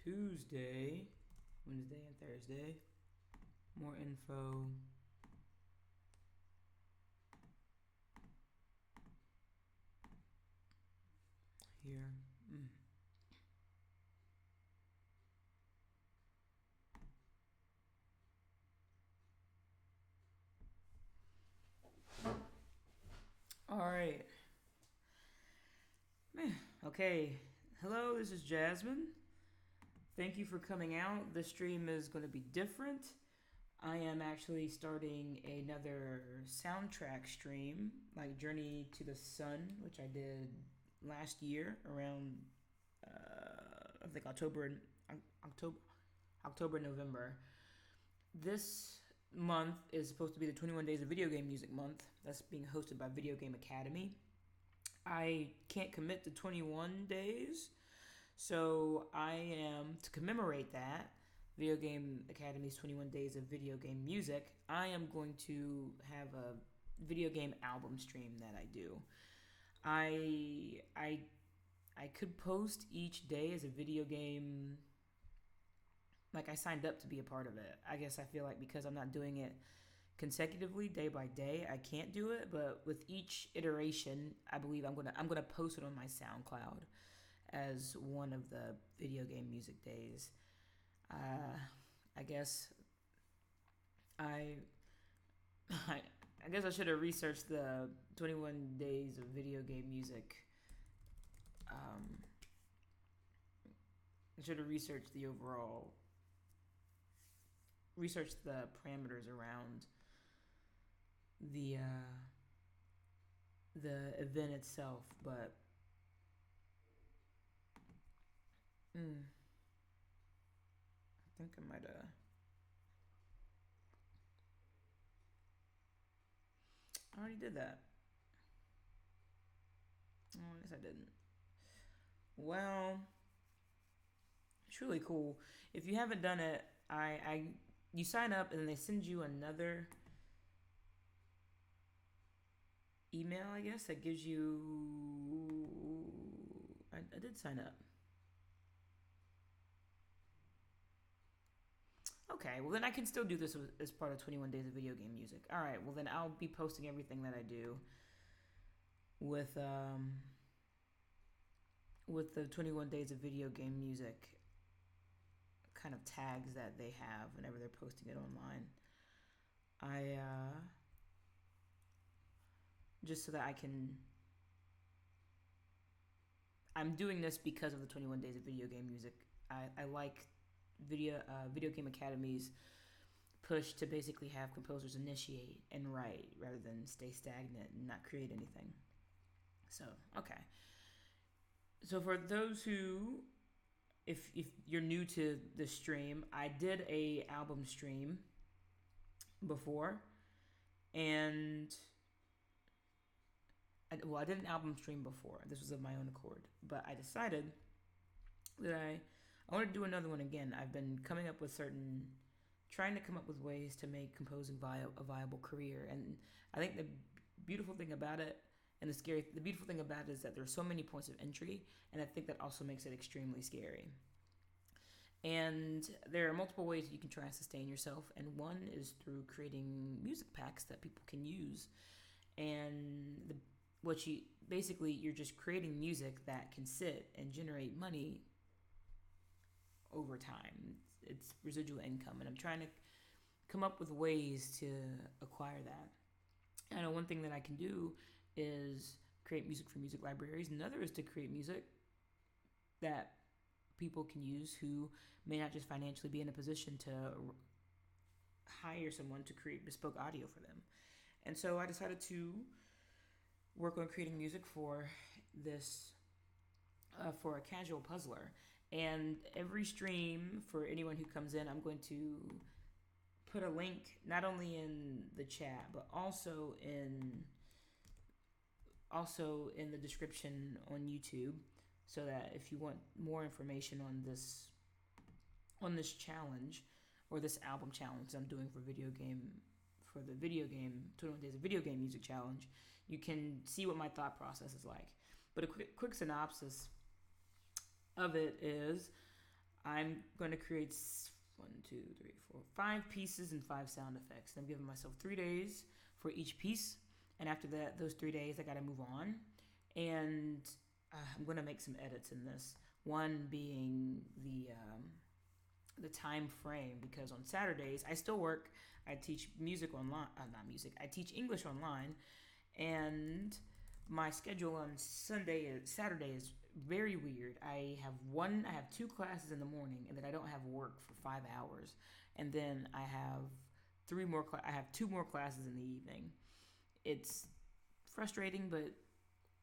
Tuesday, Wednesday, and Thursday. More info. Here. All right. Okay. Hello, this is Jasmine. Thank you for coming out. This stream is going to be different. I am actually starting another soundtrack stream, like Journey to the Sun, which I did last year around, I think October, November. This month is supposed to be the 21 Days of Video Game Music month. That's being hosted by Video Game Academy. I can't commit to 21 days, so I am, to commemorate that, Video Game Academy's 21 Days of Video Game Music, I am going to have a video game album stream that I do. I could post each day as a video game, like I signed up to be a part of it. I guess I feel like because I'm not doing it consecutively day by day, I can't do it, but with each iteration, I believe I'm gonna post it on my SoundCloud as one of the video game music days. I guess I I guess I should have researched the 21 days of video game music. I should have researched the parameters around the event itself, but I think I might have. I already did that. Oh, I guess I didn't. Well, it's really cool. If you haven't done it, you sign up and then they send you another email, I guess, that gives you. I did sign up. Okay, well then I can still do this as part of 21 Days of Video Game Music. All right, well then I'll be posting everything that I do with the 21 Days of Video Game Music kind of tags that they have whenever they're posting it online. Just so that I'm doing this because of the 21 Days of Video Game Music. I like Video Game Academy's push to basically have composers initiate and write rather than stay stagnant and not create anything. So, okay. So for those who, if you're new to the stream, I did a album stream before, and I did an album stream before. This was of my own accord, but I decided that I want to do another one again. I've been trying to come up with ways to make composing a viable career, and I think the beautiful thing about it, and the beautiful thing about it is that there's so many points of entry, and I think that also makes it extremely scary. And there are multiple ways you can try and sustain yourself, and one is through creating music packs that people can use. And you're just creating music that can sit and generate money over time. It's residual income, and I'm trying to come up with ways to acquire that. I know one thing that I can do is create music for music libraries. Another is to create music that people can use who may not just financially be in a position to hire someone to create bespoke audio for them. And so I decided to work on creating music for this, for a casual puzzler. And every stream, for anyone who comes in, I'm going to put a link not only in the chat, but also in the description on YouTube, so that if you want more information on this challenge, or this album challenge I'm doing for the video game 21 Days of Video Game Music Challenge, you can see what my thought process is like. But a quick synopsis of it is, I'm going to create 5 pieces and 5 sound effects. And I'm giving myself 3 days for each piece. And after that, those 3 days, I got to move on. And I'm going to make some edits in this. One being the time frame, because on Saturdays I still work. I teach music online. Not music. I teach English online, and my schedule on Saturday is very weird. I have 2 classes in the morning, and then I don't have work for 5 hours, and then I have 2 more classes in the evening. It's frustrating, but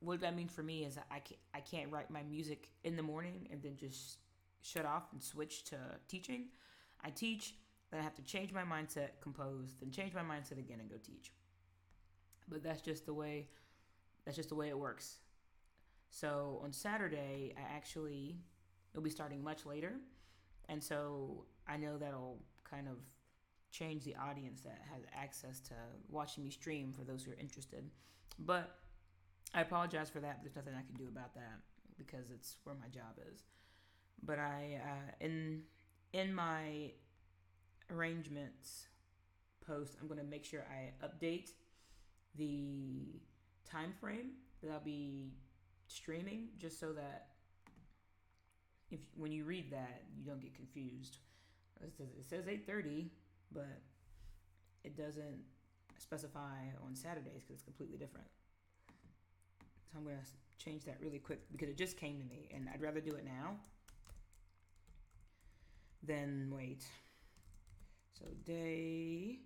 what that means for me is I can't write my music in the morning and then just shut off and switch to teaching. I teach, then I have to change my mindset, compose, then change my mindset again and go teach. But that's just the way it works. So on Saturday, it'll be starting much later, and so I know that'll kind of change the audience that has access to watching me stream for those who are interested. But I apologize for that. There's nothing I can do about that because it's where my job is. But in my arrangements post, I'm going to make sure I update the time frame that I'll be streaming, just so that when you read that, you don't get confused. It says 8:30, but it doesn't specify on Saturdays because it's completely different. So I'm going to change that really quick because it just came to me, and I'd rather do it now than wait. So day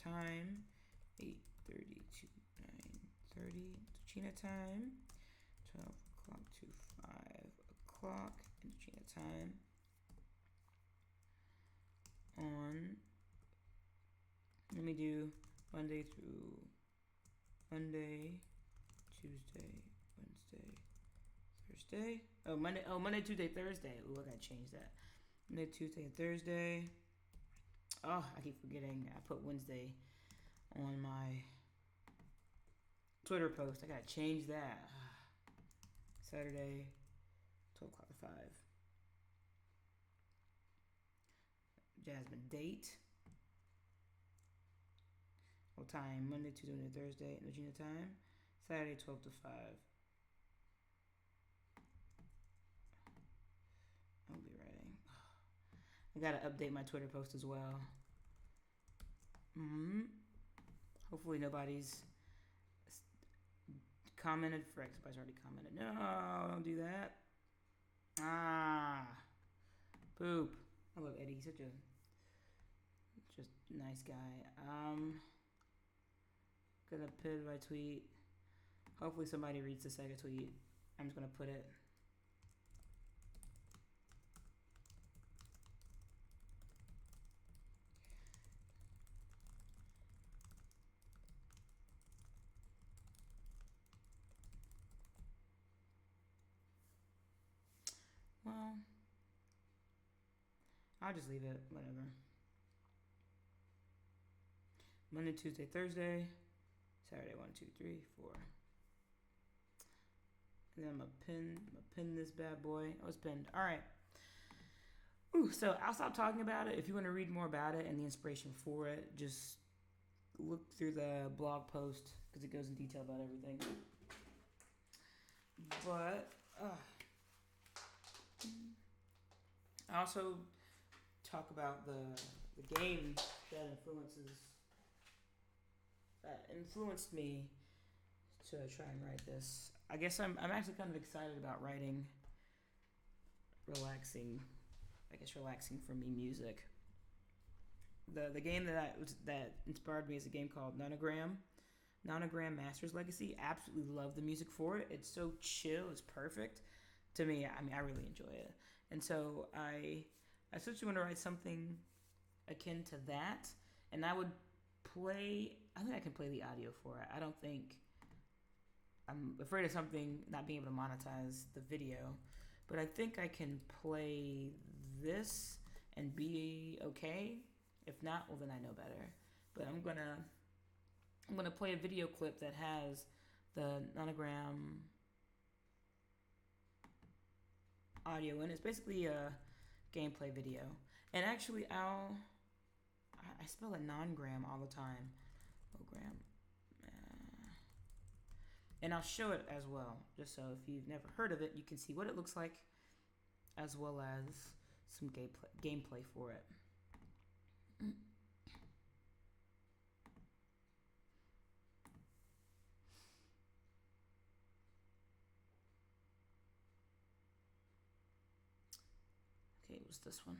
time 8:30 to 9:30 China time, 12 o'clock to 5 o'clock China time on, let me do Monday through Monday, Tuesday, Wednesday, Thursday. Monday, Tuesday, Thursday. Ooh, I gotta change that. Monday, Tuesday, and Thursday. Oh, I keep forgetting. I put Wednesday on my Twitter post. I gotta change that. Saturday, 12 o'clock to 5. Jasmine date. What time? Monday, Tuesday, and Thursday. Regina time. Saturday, 12 to 5. I'll be writing. I gotta update my Twitter post as well. Hopefully nobody's commented. Frick, somebody's already commented. No, don't do that. Poop. I love Eddie. He's such a just nice guy. Gonna pin my tweet. Hopefully somebody reads the second tweet. I'm just gonna put it. Well, I'll just leave it. Whatever. Monday, Tuesday, Thursday. Saturday, 1, 2, 3, 4. And then I'm gonna pin this bad boy. Oh, it's pinned. All right. Ooh, so I'll stop talking about it. If you want to read more about it and the inspiration for it, just look through the blog post because it goes in detail about everything. But I also talk about the game that influenced me to try and write this. I guess I'm actually kind of excited about writing relaxing for me music. The game that inspired me is a game called Nonogram Master's Legacy. Absolutely love the music for it. It's so chill. It's perfect to me. I mean, I really enjoy it. And so I essentially want to write something akin to that, and I think I can play the audio for it. I don't think, I'm afraid of something not being able to monetize the video, but I think I can play this and be okay. If not, well then I know better. But I'm gonna play a video clip that has the Nonogram audio in. It's basically a gameplay video. And actually, I spell it Nonogram all the time. Nonogram. And I'll show it as well, just so if you've never heard of it, you can see what it looks like, as well as some gameplay for it. Okay, it was this one.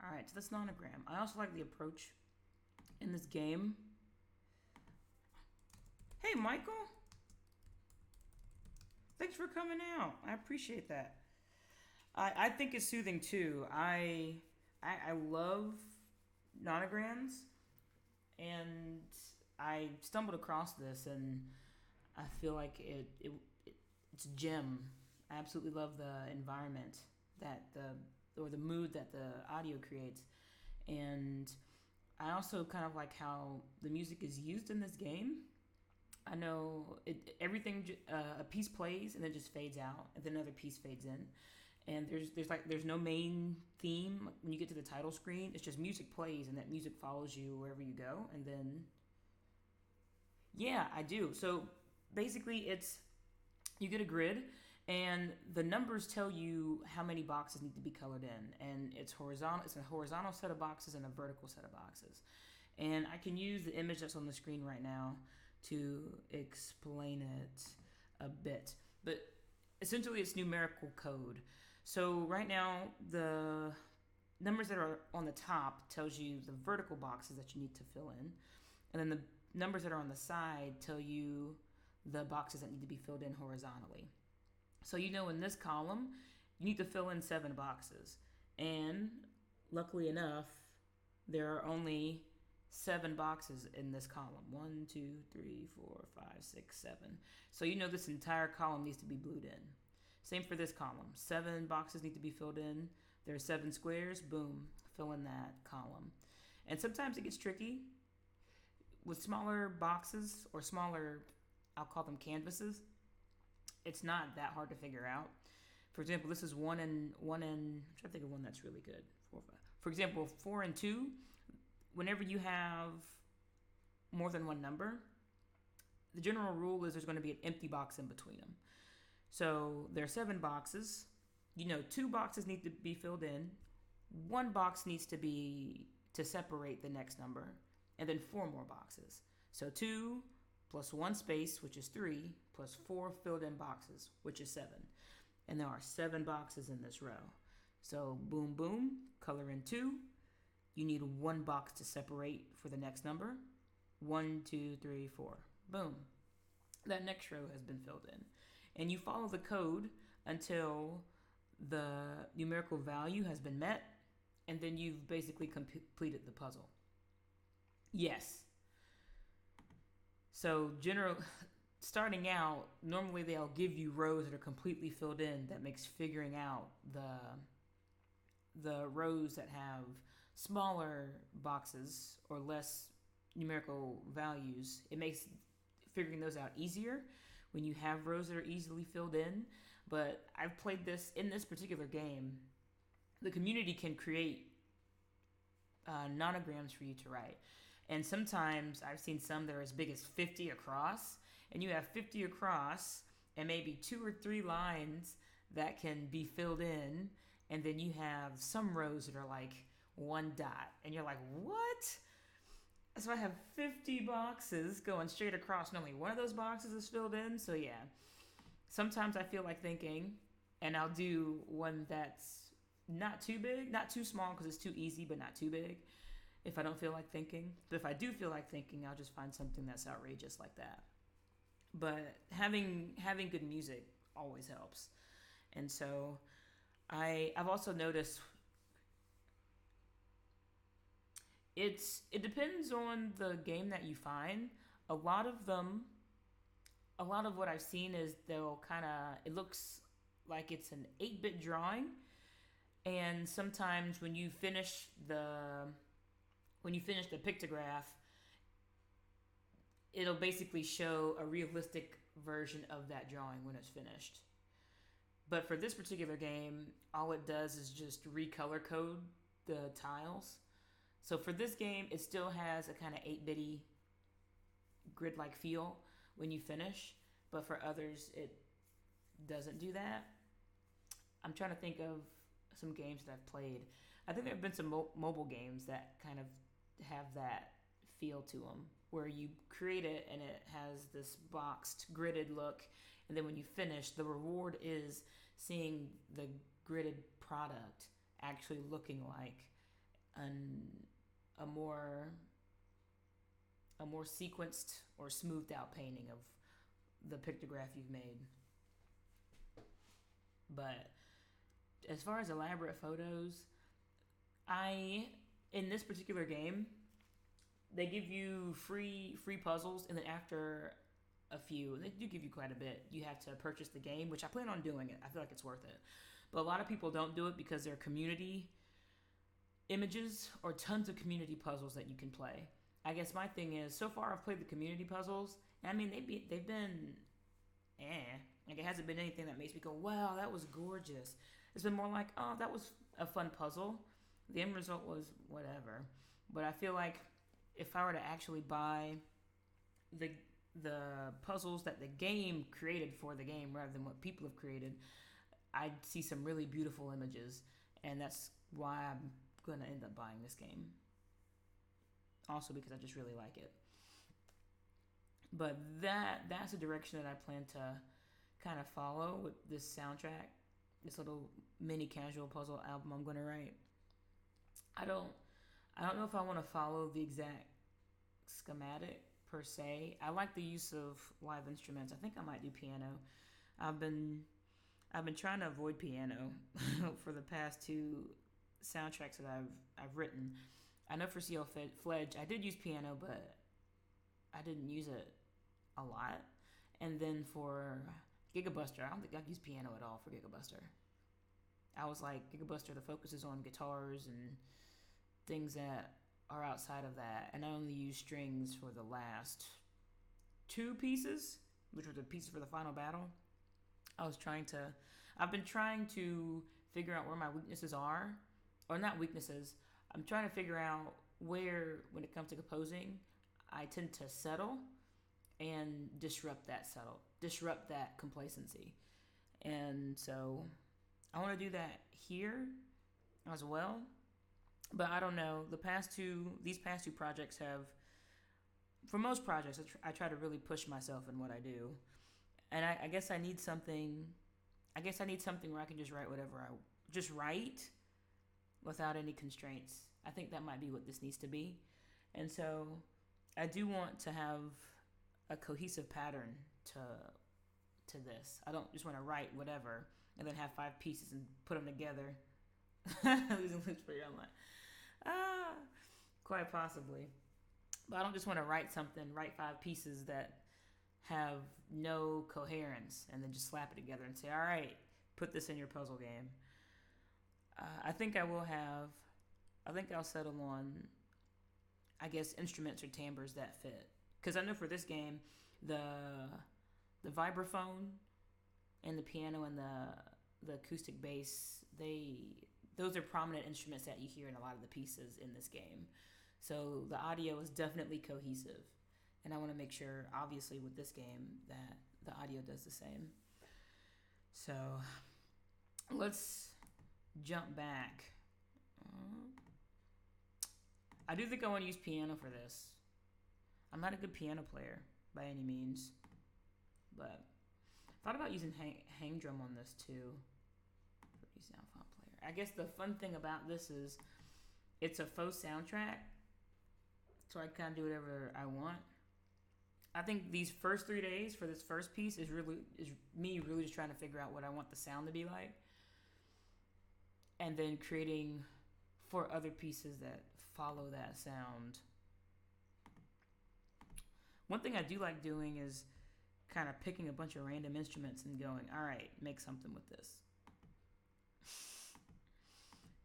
Alright, so that's Nonogram. I also like the approach in this game. Hey, Michael! Thanks for coming out. I appreciate that. I think it's soothing too. I love Nonograms, and I stumbled across this, and I feel like it's a gem. I absolutely love the environment that the mood that the audio creates, and I also kind of like how the music is used in this game. I know everything a piece plays and then just fades out, and then another piece fades in, and there's no main theme. When you get to the title screen, it's just music plays, and that music follows you wherever you go. And then yeah, I do. So basically, you get a grid, and the numbers tell you how many boxes need to be colored in, and it's horizontal. It's a horizontal set of boxes and a vertical set of boxes, and I can use the image that's on the screen right now to explain it a bit. But essentially, it's numerical code. So right now, the numbers that are on the top tells you the vertical boxes that you need to fill in, and then the numbers that are on the side tell you the boxes that need to be filled in horizontally. So you know in this column, you need to fill in 7 boxes. And luckily enough, there are only 7 boxes in this column. 1, 2, 3, 4, 5, 6, 7. So you know this entire column needs to be blued in. Same for this column. 7 boxes need to be filled in. There are 7 squares. Boom. Fill in that column. And sometimes it gets tricky. with smaller boxes or smaller, I'll call them canvases, it's not that hard to figure out. For example, this is I'm trying to think of one that's really good. 4, 5. For example, 4 and 2. Whenever you have more than one number, the general rule is there's going to be an empty box in between them. So there are 7 boxes. 2 boxes need to be filled in. 1 box needs to be to separate the next number, and then 4 more boxes. So 2 plus 1 space, which is 3, plus 4 filled in boxes, which is 7. And there are 7 boxes in this row. So boom, boom, color in 2. You need 1 box to separate for the next number. 1, 2, 3, 4. Boom. That next row has been filled in. And you follow the code until the numerical value has been met, and then you've basically completed the puzzle. Yes. So starting out, normally they'll give you rows that are completely filled in. That makes figuring out the rows that have smaller boxes or less numerical values. It makes figuring those out easier when you have rows that are easily filled in. But I've played this in this particular game. The community can create nonograms for you to write. And sometimes I've seen some that are as big as 50 across. And you have 50 across and maybe 2 or 3 lines that can be filled in. And then you have some rows that are like 1 dot. And you're like, what? So I have 50 boxes going straight across, and only 1 of those boxes is filled in. So yeah, sometimes I feel like thinking, and I'll do one that's not too big, not too small because it's too easy, but not too big if I don't feel like thinking. But if I do feel like thinking, I'll just find something that's outrageous like that. But having good music always helps. And so I've also noticed it depends on the game that you find. A lot of what I've seen is they'll it looks like it's an 8-bit drawing, and sometimes when you finish the pictograph, it'll basically show a realistic version of that drawing when it's finished. But for this particular game, all it does is just recolor code the tiles. So for this game, it still has a kind of 8-bitty grid-like feel when you finish, but for others, it doesn't do that. I'm trying to think of some games that I've played. I think there have been some mobile games that kind of have that feel to them, where you create it and it has this boxed, gridded look, and then when you finish, the reward is seeing the gridded product actually looking like a more sequenced or smoothed out painting of the pictograph you've made. But as far as elaborate photos, in this particular game, they give you free puzzles, and then after a few, and they do give you quite a bit, you have to purchase the game, which I plan on doing it. I feel like it's worth it. But a lot of people don't do it because they're community images or tons of community puzzles that you can play. I guess my thing is, so far I've played the community puzzles, and I mean they've been like it hasn't been anything that makes me go, wow, that was gorgeous. It's been more like, oh, that was a fun puzzle. The end result was whatever. But I feel like if I were to actually buy the puzzles that the game created for the game rather than what people have created, I'd see some really beautiful images, and that's why I'm going to end up buying this game. Also because I just really like it. But that's a direction that I plan to kind of follow with this soundtrack, this little mini casual puzzle album I'm going to write. I don't know if I want to follow the exact schematic per se. I like the use of live instruments. I think I might do piano. I've been trying to avoid piano for the past 2 soundtracks that I've written. I know for CL Fledge, I did use piano, but I didn't use it a lot. And then for Gigabuster, I don't think I've used piano at all for Gigabuster. I was like, Gigabuster, the focus is on guitars and things that are outside of that, and I only use strings for the last two pieces, which were the pieces for the final battle. I've been trying to figure out where my weaknesses are, or not weaknesses. I'm trying to figure out where, when it comes to composing, I tend to settle and disrupt that complacency. And so I want to do that here as well. But I don't know. These past two projects have, for most projects, I try to really push myself in what I do, and I guess I need something. I guess I need something where I can just write whatever I just write without any constraints. I think that might be what this needs to be, and so I do want to have a cohesive pattern to this. I don't just want to write whatever and then have 5 pieces and put them together. Losing looks pretty online. Quite possibly. But I don't just want to write 5 pieces that have no coherence and then just slap it together and say, all right, put this in your puzzle game. I think I'll settle on, I guess, instruments or timbres that fit. Because I know for this game, the vibraphone and the piano and the acoustic bass, those are prominent instruments that you hear in a lot of the pieces in this game. So the audio is definitely cohesive. And I want to make sure, obviously, with this game, that the audio does the same. So let's jump back. I do think I want to use piano for this. I'm not a good piano player by any means, but I thought about using hang drum on this too. Pretty sound font player. I guess the fun thing about this is it's a faux soundtrack, so I kind of do whatever I want. I think these first 3 days for this first piece is me really just trying to figure out what I want the sound to be like, and then creating for other pieces that follow that sound. One thing I do like doing is kind of picking a bunch of random instruments and going, all right, make something with this.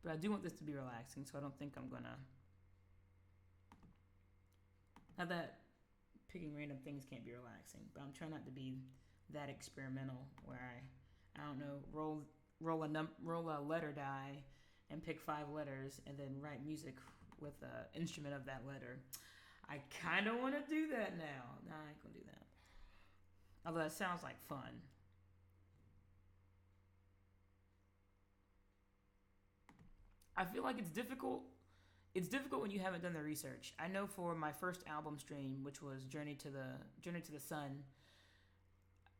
But I do want this to be relaxing, so I don't think I'm gonna. Not that picking random things can't be relaxing, but I'm trying not to be that experimental where I don't know, roll a letter die and pick 5 letters and then write music with an instrument of that letter. I kind of want to do that now. Nah, I ain't gonna do that. Although that sounds like fun. I feel like it's difficult. It's difficult when you haven't done the research. I know for my first album stream, which was Journey to the Sun,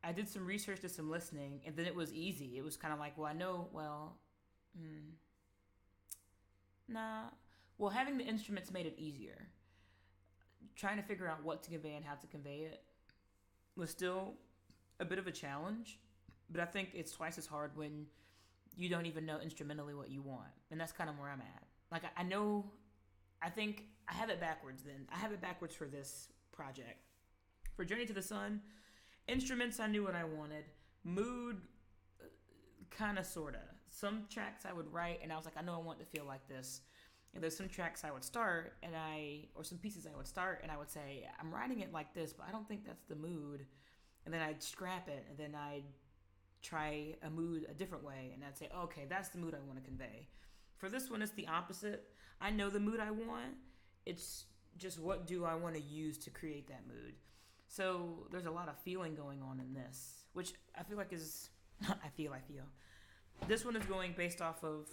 I did some research, did some listening, and then it was easy. It was kind of like, well, I know, nah. Well, having the instruments made it easier. Trying to figure out what to convey and how to convey it was still a bit of a challenge, but I think it's twice as hard when you don't even know instrumentally what you want, and that's kind of where I'm at. Like, I think I have it backwards then. I have it backwards for this project. For Journey to the Sun, instruments, I knew what I wanted. Mood, kind of, sort of. Some tracks I would write, and I was like, I know I want to feel like this. And there's some tracks I would start, or some pieces I would start, and I would say, I'm writing it like this, but I don't think that's the mood. And then I'd scrap it, and then I'd try a mood a different way, and I'd say, okay, that's the mood I want to convey. For this one, it's the opposite. I know the mood I want. It's just what do I want to use to create that mood. So there's a lot of feeling going on in this, which I feel like is, I feel. This one is going based off of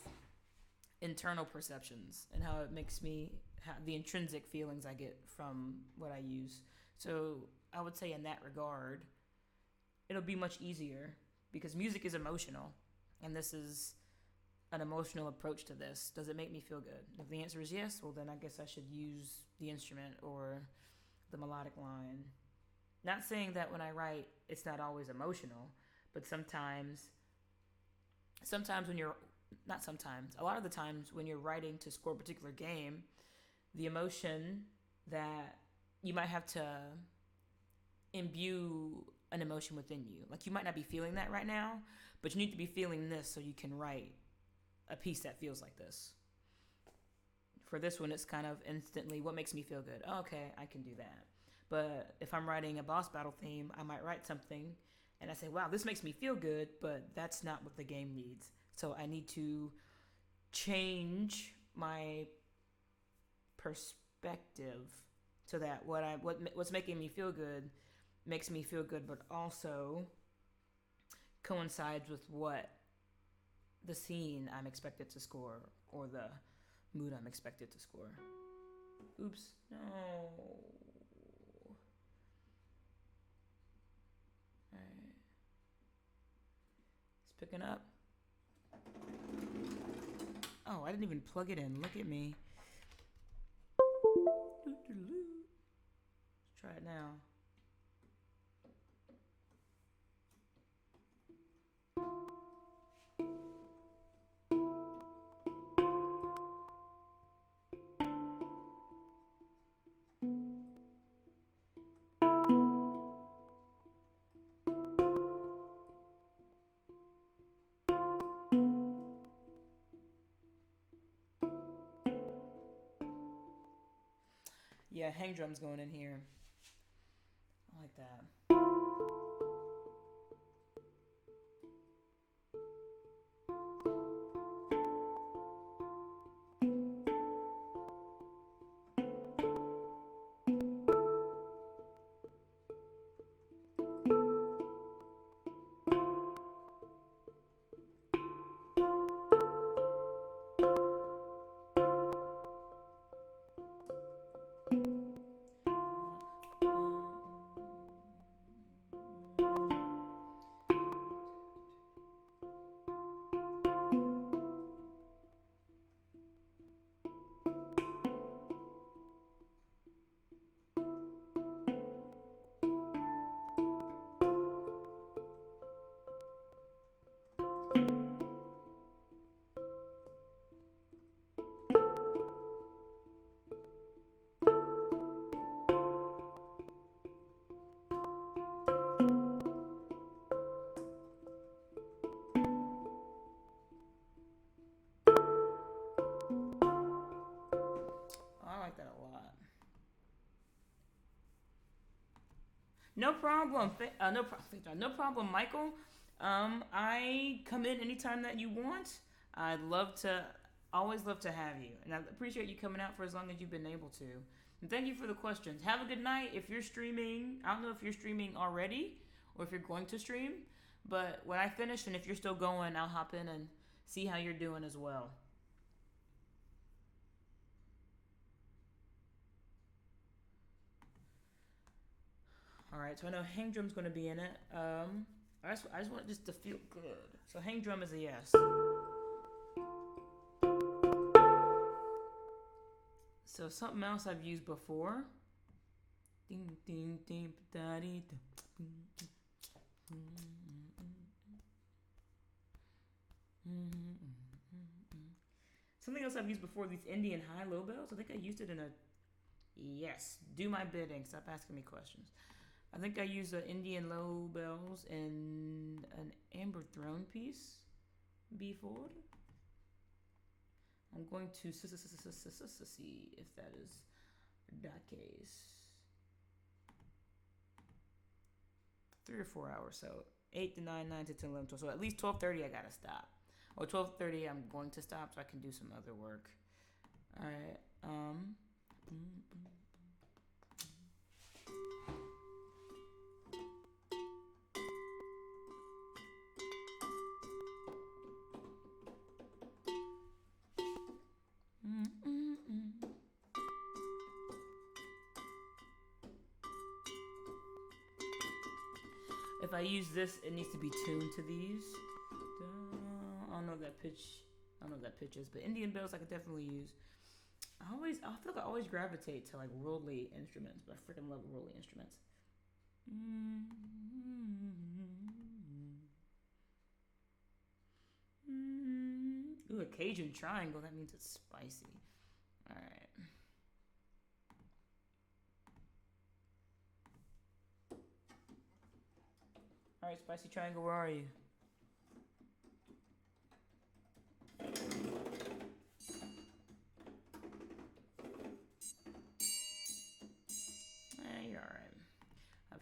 internal perceptions and how it makes me, the intrinsic feelings I get from what I use. So I would say in that regard, it'll be much easier because music is emotional, and this is an emotional approach to this. Does it make me feel good? If the answer is yes, well then I guess I should use the instrument or the melodic line. Not saying that when I write, it's not always emotional, but sometimes when you're, not sometimes, a lot of the times when you're writing to score a particular game, the emotion that you might have to imbue an emotion within you. Like, you might not be feeling that right now, but you need to be feeling this so you can write a piece that feels like this. for this one, it's kind of instantly what makes me feel good. Oh, okay, I can do that. But if I'm writing a boss battle theme, I might write something and I say, wow, this makes me feel good, but that's not what the game needs. So I need to change my perspective so that what's making me feel good makes me feel good, but also coincides with what the scene I'm expected to score or the mood I'm expected to score. Oops, no. Alright. It's picking up. Oh, I didn't even plug it in. Look at me. Let's try it now. Yeah, hang drum's going in here. I like that. I like that a lot. No problem. No problem, Michael. I come in anytime that you want. I'd love to, always love to have you, and I appreciate you coming out for as long as you've been able to. And thank you for the questions. Have a good night. If you're streaming, I don't know if you're streaming already or if you're going to stream, but when I finish and if you're still going, I'll hop in and see how you're doing as well. All right, so I know hang drum's going to be in it. I just want it just to feel good. So hang drum is a yes. So something else I've used before. Ding ding ding da dee. Something else I've used before, these Indian high-low bells. I think I used it in a... Yes, do my bidding. Stop asking me questions. I think I used the Indian low bells in an Amber Throne piece before. I'm going to see if that is that case. 3 or 4 hours, so 8 to 9, 9 to 10, 11, 12. So at least 12:30 I gotta stop. Or 12:30 I'm going to stop so I can do some other work. All right. If I use this, it needs to be tuned to these. I don't know what that pitch. I don't know what that pitch is, but Indian bells I could definitely use. I feel like I always gravitate to like worldly instruments, but I freaking love worldly instruments. Ooh, a Cajun triangle. That means it's spicy. All right. All right, spicy triangle. Where are you?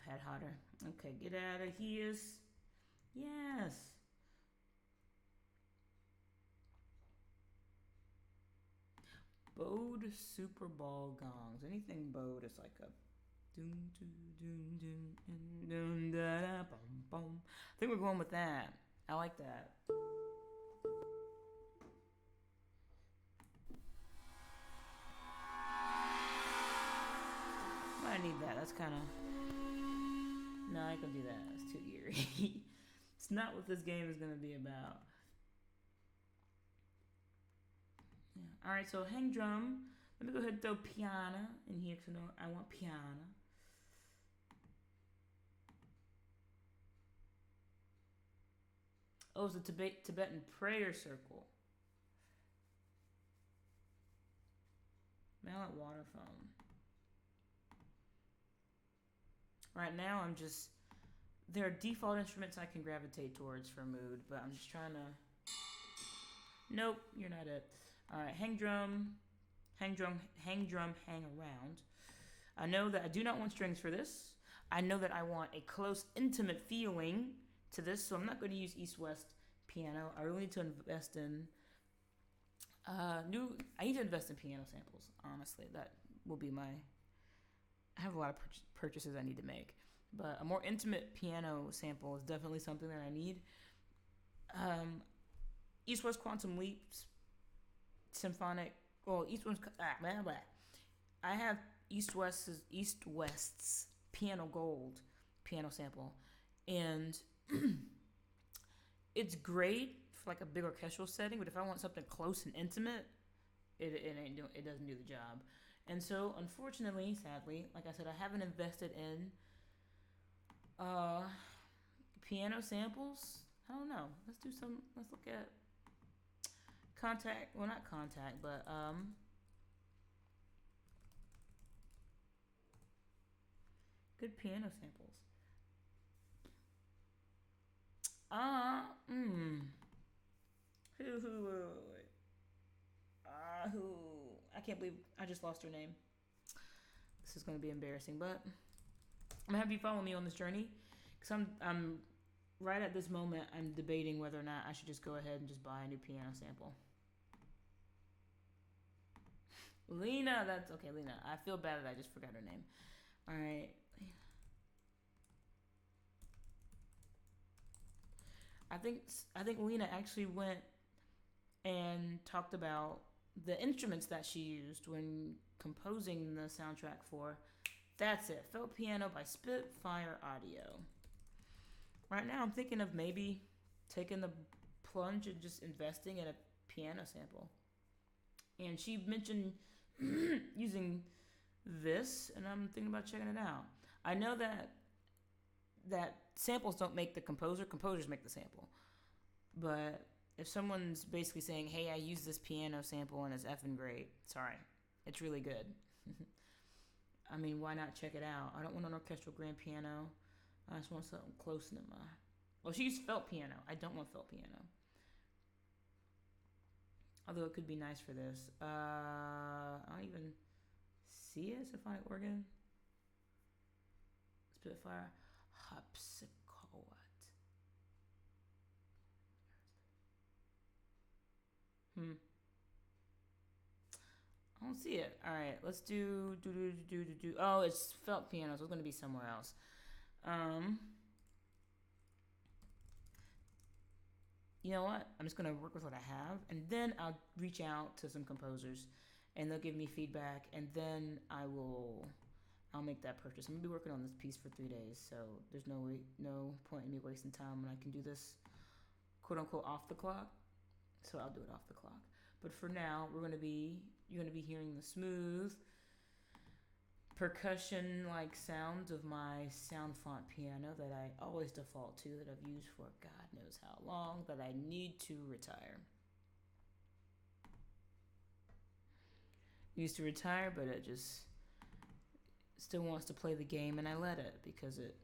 Pad hotter. Okay, get out of here. Yes. Bowed Super Ball gongs. Anything bowed is like a doom doom doom doom doom da da bum bum. I think we're going with that. I like that. I need that. That's kind of. No, I can do that. It's too eerie. It's not what this game is going to be about. Yeah. All right, so hang drum. Let me go ahead and throw piano in here because I want piano. Oh, it's a Tibetan prayer circle. Mallet water foam. Right now, I'm just. There are default instruments I can gravitate towards for mood, but I'm just trying to. Nope, you're not it. All right, hang drum, hang around. I know that I do not want strings for this. I know that I want a close, intimate feeling to this, so I'm not going to use East-West piano. I really need to invest in I need to invest in piano samples. Honestly, that will be my. I have a lot of purchases I need to make, but a more intimate piano sample is definitely something that I need. East-West Quantum Leaps, symphonic. Well, East-West. Blah, blah. I have East-West's Piano Gold piano sample, and it's great for like a big orchestral setting. But if I want something close and intimate, it doesn't do the job. And so, unfortunately, sadly, like I said, I haven't invested in piano samples. I don't know. Let's look at Contact. Well, not Contact, but good piano samples. Who? I can't believe I just lost her name. This is going to be embarrassing, but I'm gonna have you follow me on this journey because I'm right at this moment. I'm debating whether or not I should just go ahead and just buy a new piano sample. Lena, that's okay. Lena, I feel bad that I just forgot her name. All right. I think Lena actually went and talked about the instruments that she used when composing the soundtrack for That's It, Felt Piano by Spitfire Audio. Right now I'm thinking of maybe taking the plunge and just investing in a piano sample. And she mentioned using this, and I'm thinking about checking it out. I know that samples don't make the composer, composers make the sample. But if someone's basically saying, hey, I use this piano sample and it's effing great, sorry, it's really good. I mean, why not check it out? I don't want an orchestral grand piano. I just want something close to my. Well, she used felt piano. I don't want felt piano. Although it could be nice for this. I don't even see it. Symphonic organ. Spitfire. Harpsichord. I don't see it. All right, let's do. Oh, it's felt piano, so it's going to be somewhere else. You know what? I'm just going to work with what I have, and then I'll reach out to some composers, and they'll give me feedback, and then I'll make that purchase. I'm going to be working on this piece for 3 days, so there's no point in me wasting time when I can do this, quote unquote, off the clock. So I'll do it off the clock. But for now, you're going to be hearing the smooth percussion-like sounds of my sound font piano that I always default to, that I've used for God knows how long, that I need to retire. Used to retire, but it just still wants to play the game, and I let it because it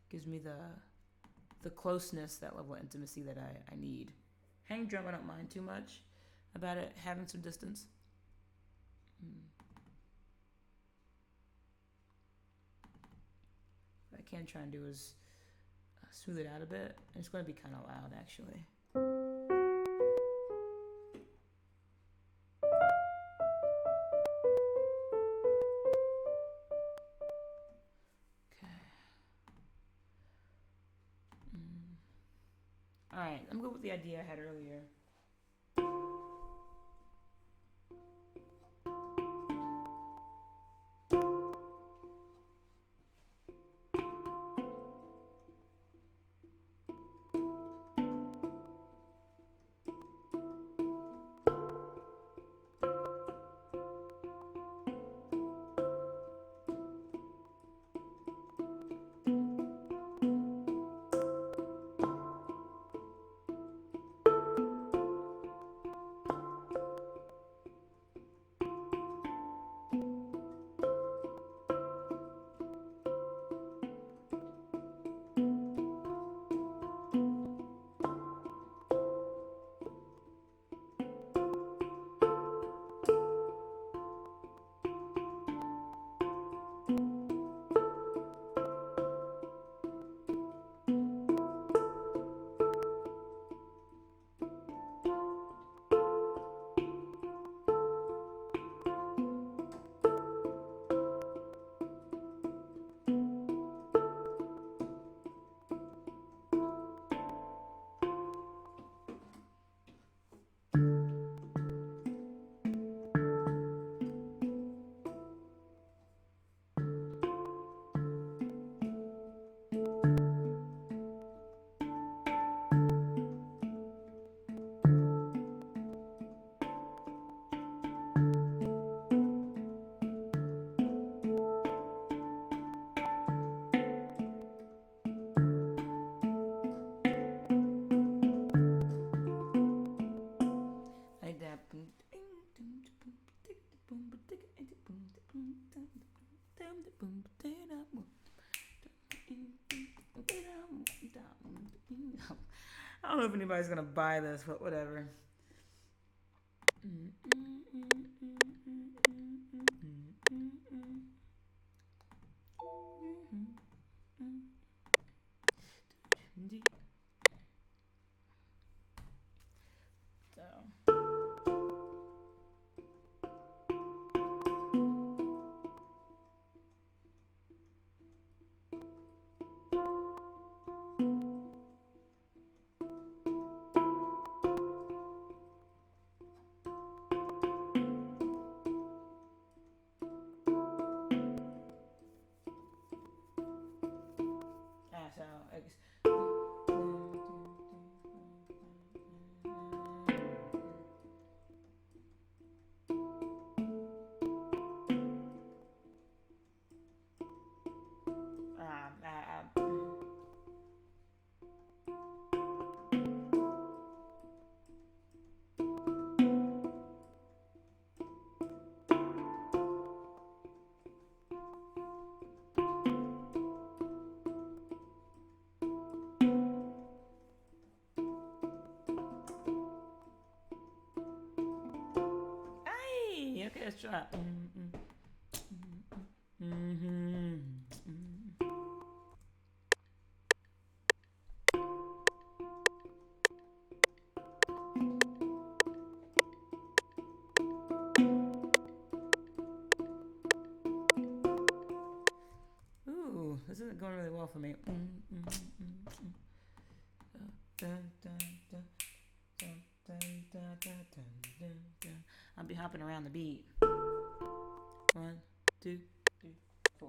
gives me the closeness, that level of intimacy that I need. Hang drum, I don't mind too much about it having some distance. can try and do is smooth it out a bit. It's going to be kind of loud, actually. Alright, I'm good with the idea I had earlier. I don't know if anybody's gonna buy this, but whatever. Okay, let's try. Ooh, this isn't going really well for me. I'll be hopping around the beat. 1, 2, 3, 4.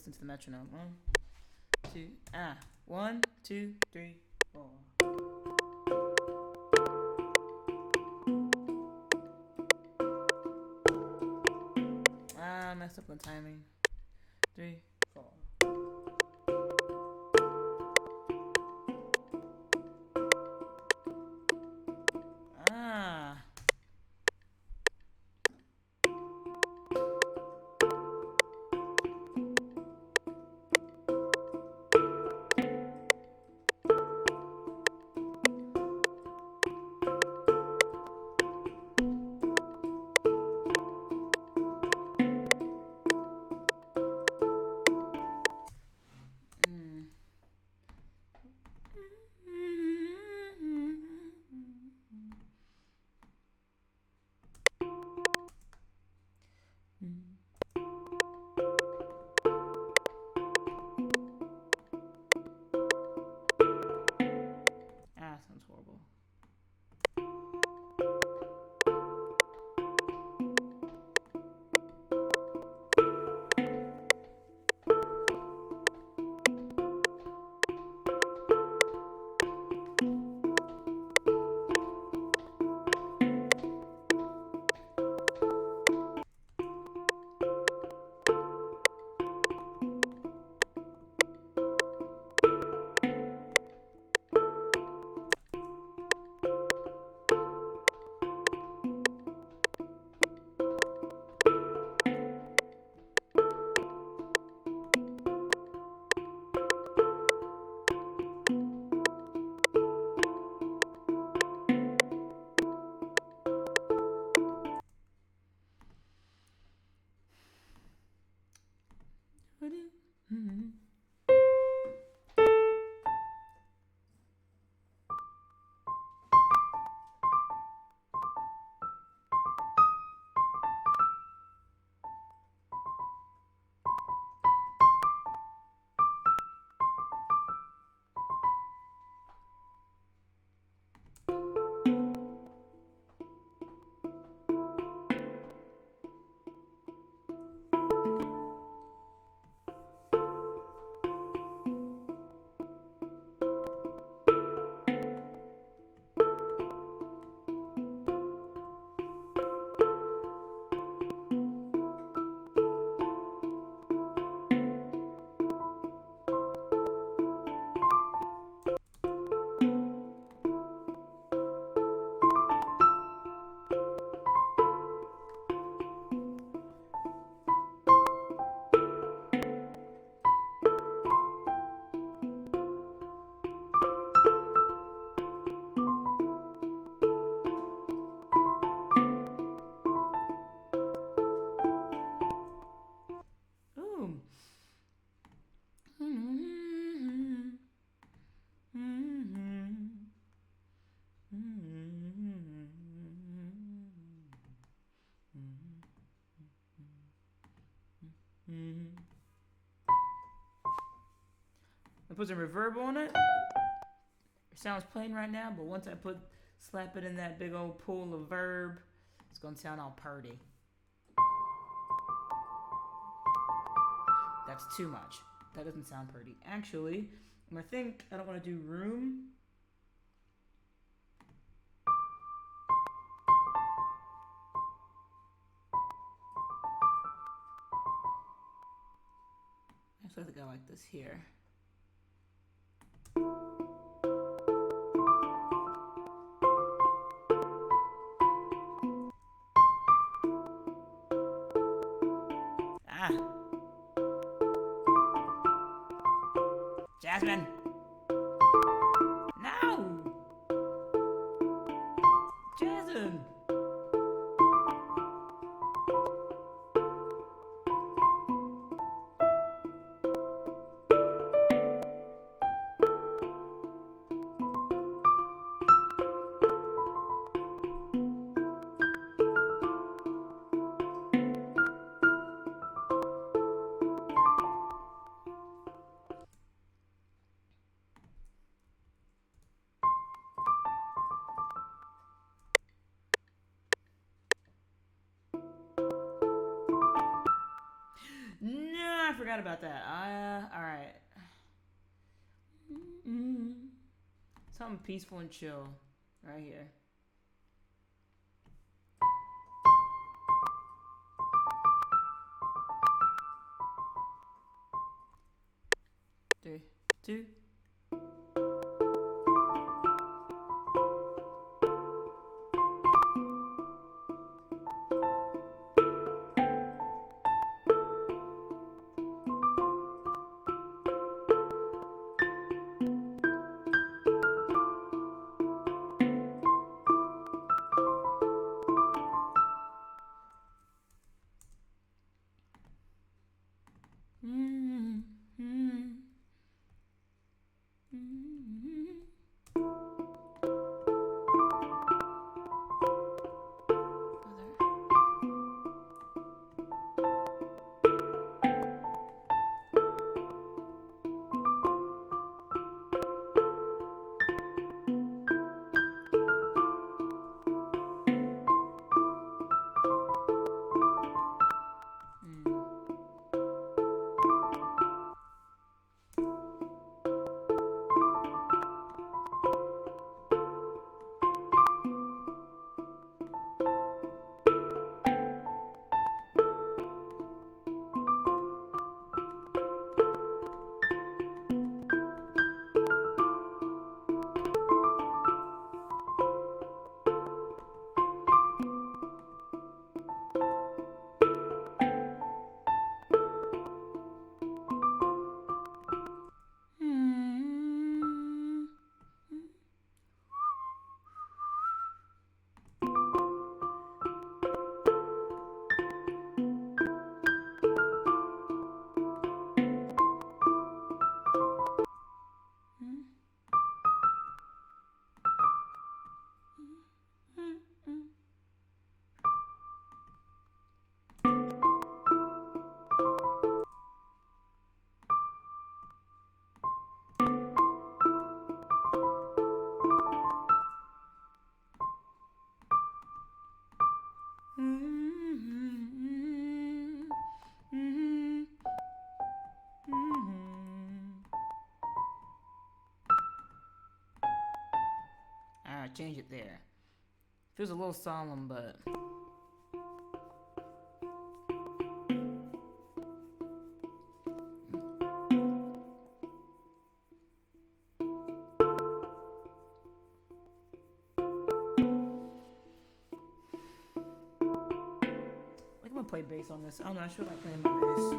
listen to the metronome. 1, 2, 1, 2, 3, 4. I messed up on timing. 3, 4. Sounds horrible. I put some reverb on it. It sounds plain right now, but once I slap it in that big old pool of verb, it's gonna sound all purty. That's too much. That doesn't sound pretty. Actually, I think I don't want to do room. Actually, I think I like this here. Jasmine! No! Jasmine! forgot about that. All right. Something peaceful and chill right here. Three, two. Change it there. Feels a little solemn, but I'm gonna play bass on this. I'm not sure like playing bass.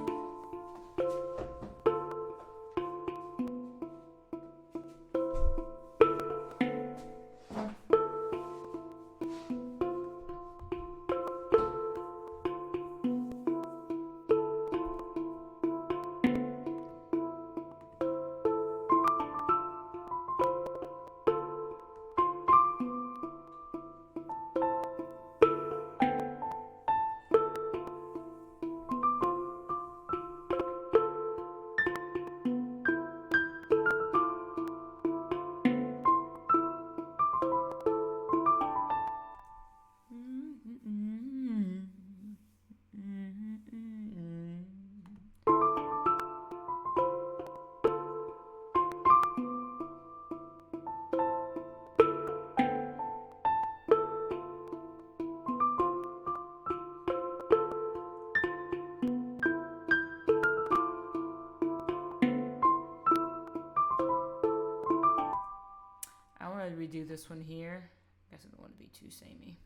Redo this one here. I guess I don't want to be too samey.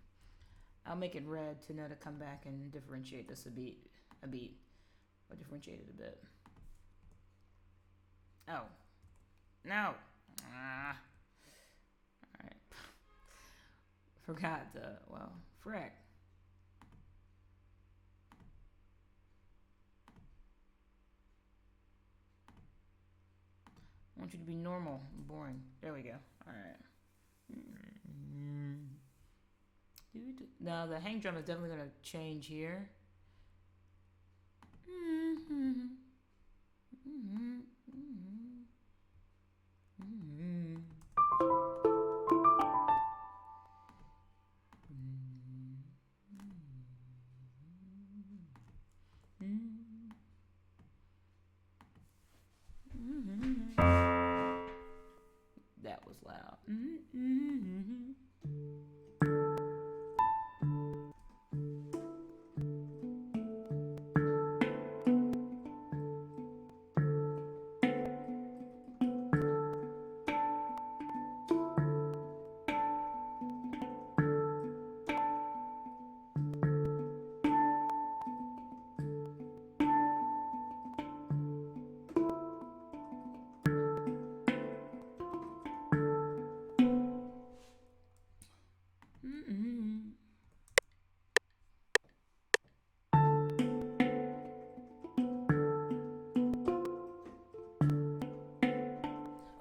I'll make it red to know to come back and differentiate this a beat, or differentiate it a bit. Oh, no. All right. Forgot the, well, frick. I want you to be normal and boring. There we go. All right. Now the hang drum is definitely going to change here.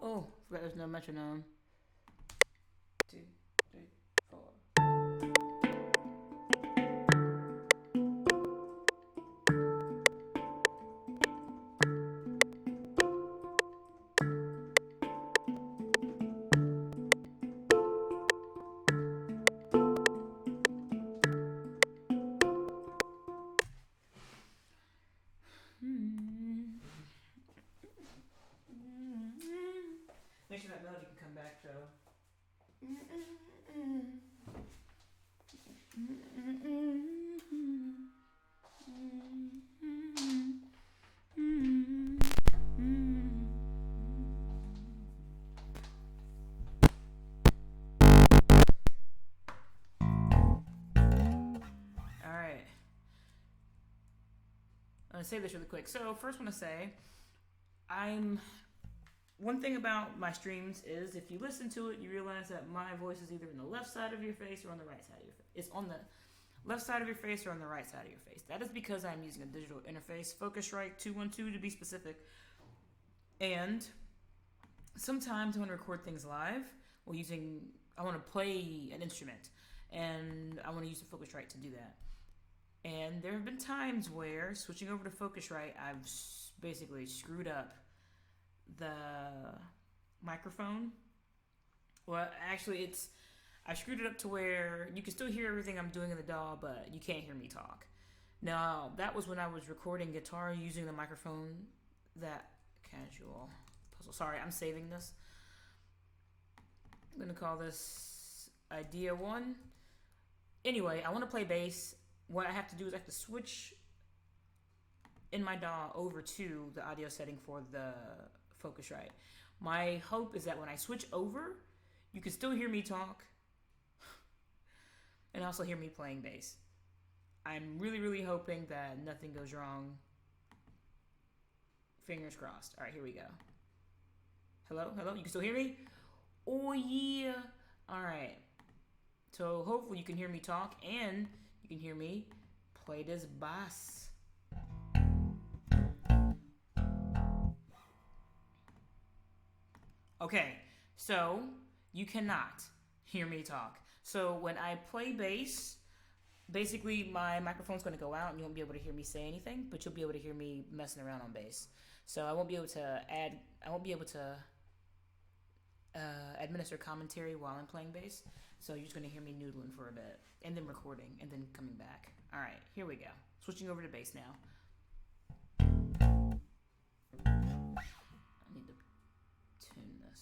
Oh, forgot there's no metronome. 2, 3, 4. Make sure that melody can come back though. Alright. I'm gonna say this really quick. So first I want to say one thing about my streams is if you listen to it, you realize that my voice is either on the left side of your face or on the right side of your face. It's on the left side of your face or on the right side of your face. That is because I'm using a digital interface, Focusrite 212 to be specific. And sometimes I want to record things live or I want to play an instrument and I want to use the Focusrite to do that. And there have been times where switching over to Focusrite, I've basically screwed up the microphone. Well, actually, I screwed it up to where you can still hear everything I'm doing in the DAW, but you can't hear me talk. Now, that was when I was recording guitar using the microphone that Casual Puzzle. Sorry, I'm saving this. I'm going to call this Idea 1. Anyway, I want to play bass. What I have to do is I have to switch in my DAW over to the audio setting for the Focusrite. My hope is that when I switch over, you can still hear me talk and also hear me playing bass. I'm really, really hoping that nothing goes wrong. Fingers crossed. All right, here we go. Hello? You can still hear me? Oh, yeah. All right. So hopefully you can hear me talk and you can hear me play this bass. Okay, so you cannot hear me talk. So when I play bass, basically my microphone's going to go out and you won't be able to hear me say anything, but you'll be able to hear me messing around on bass. So I won't be able to administer commentary while I'm playing bass. So you're just going to hear me noodling for a bit and then recording and then coming back. All right, here we go. Switching over to bass now. I need to tune this.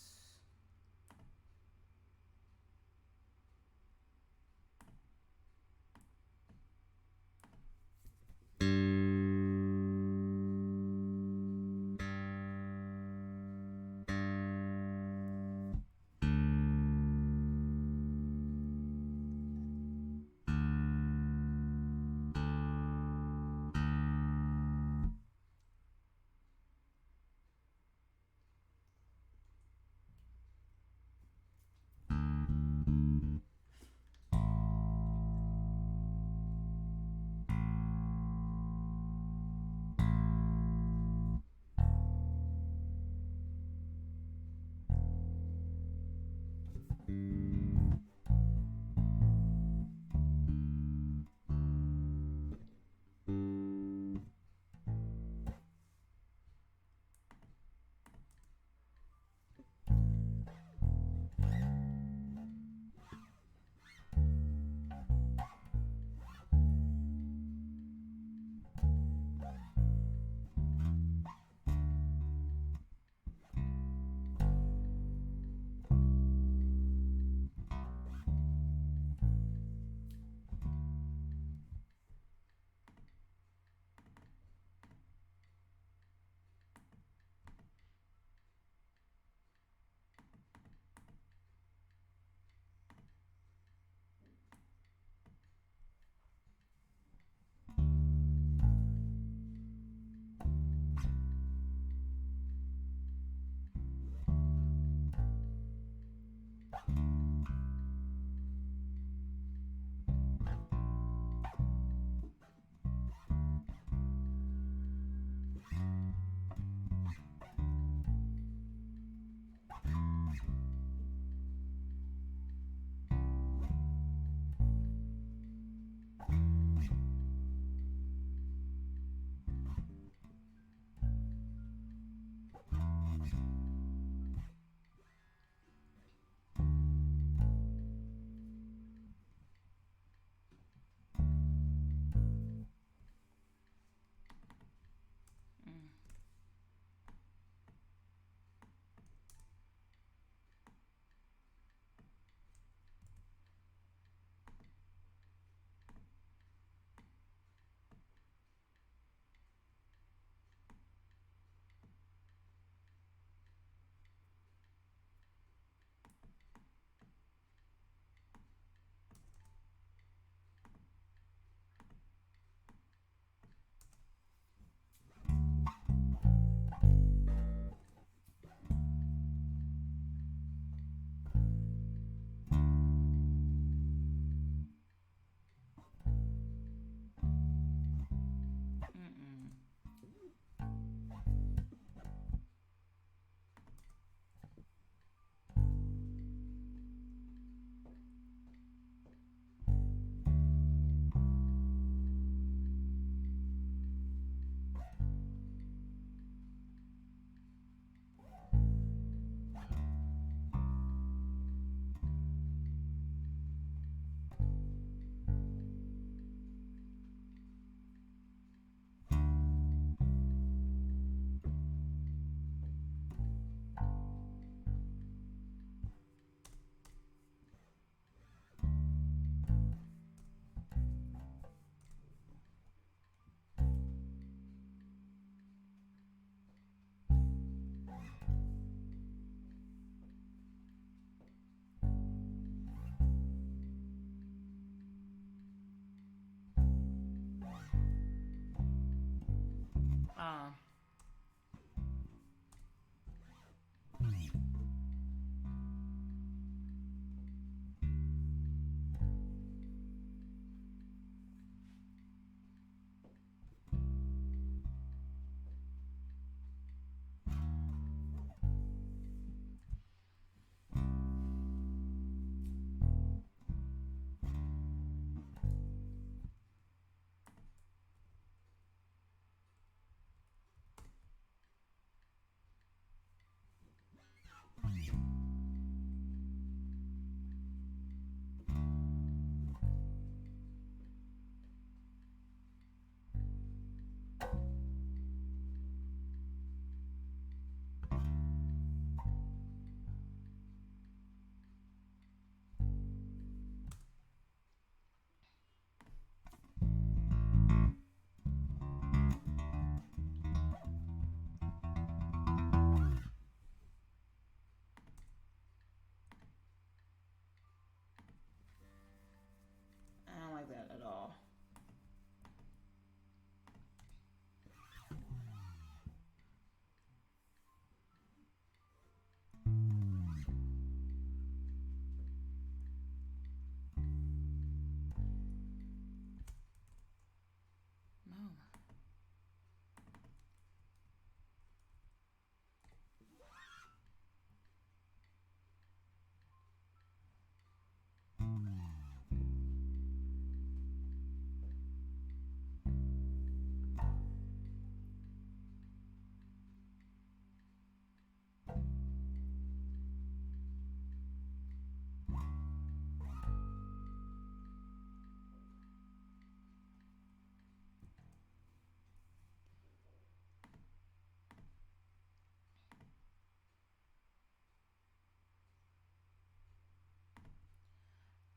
I don't like that at all.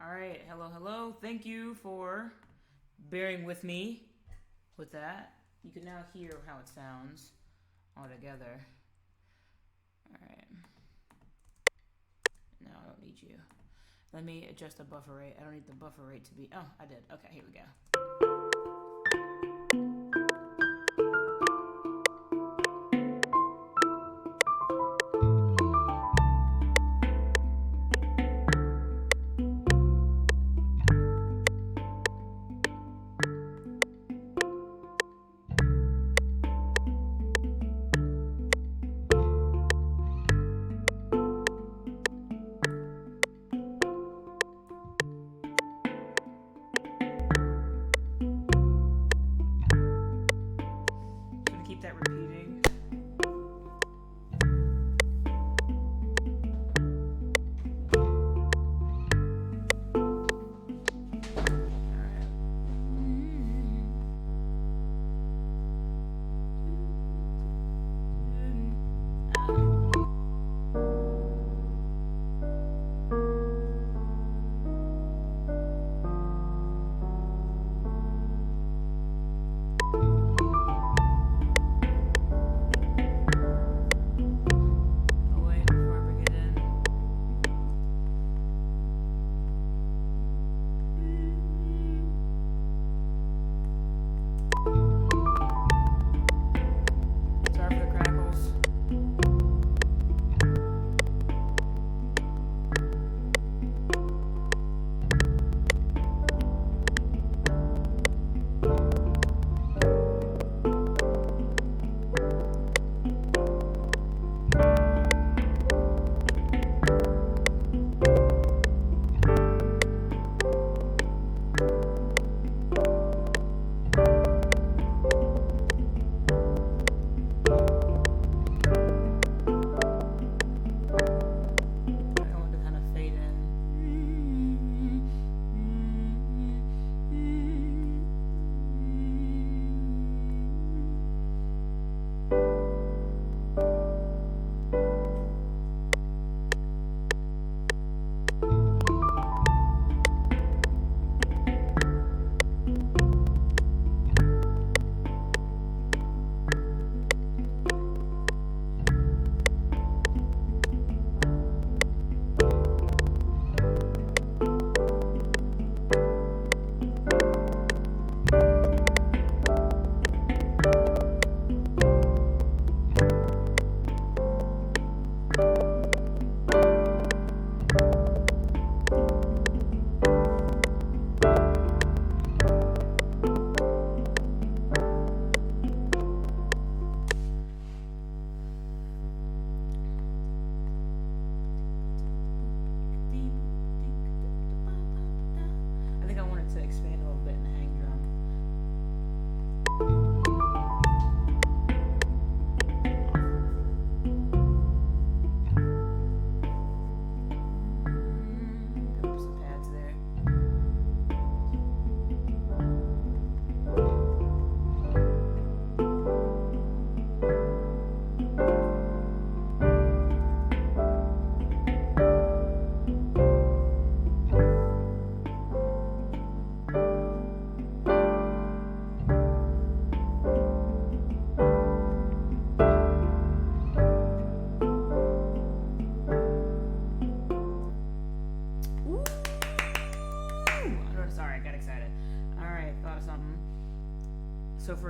All right, hello. Thank you for bearing with me with that. You can now hear how it sounds all together. All right. No, I don't need you. Let me adjust the buffer rate. I don't need the buffer rate to be... Oh, I did. Okay, here we go.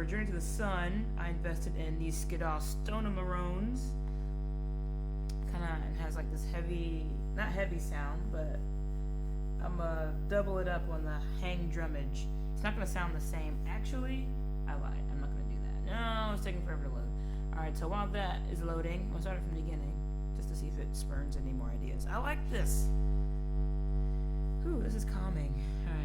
for Journey to the Sun, I invested in these Skiddaw Stonomarones. Kind of has like this heavy, not heavy sound, but I'm gonna double it up on the hang drummage. It's not gonna sound the same. Actually, I lied. I'm not gonna do that. No, it's taking forever to load. Alright, so while that is loading, I'll start it from the beginning, just to see if it spurns any more ideas. I like this. Ooh, this is calming. Alright.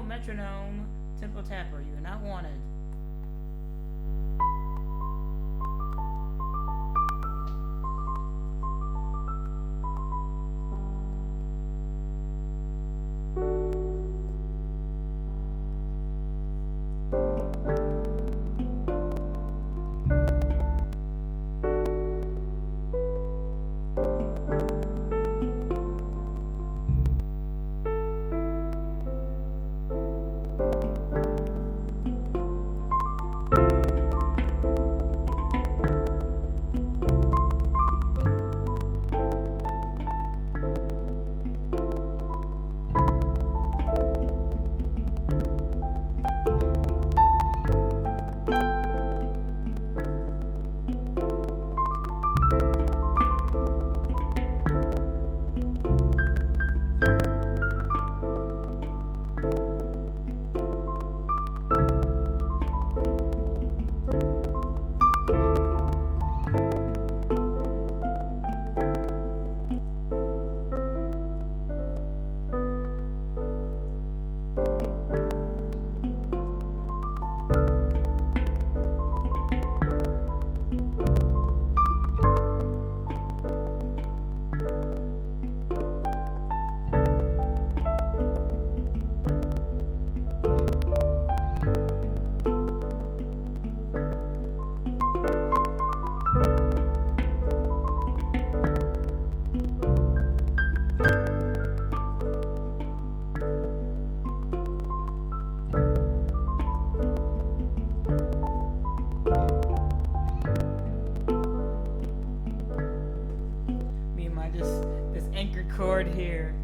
Metronome, tempo tapper, you are not wanted. chord here.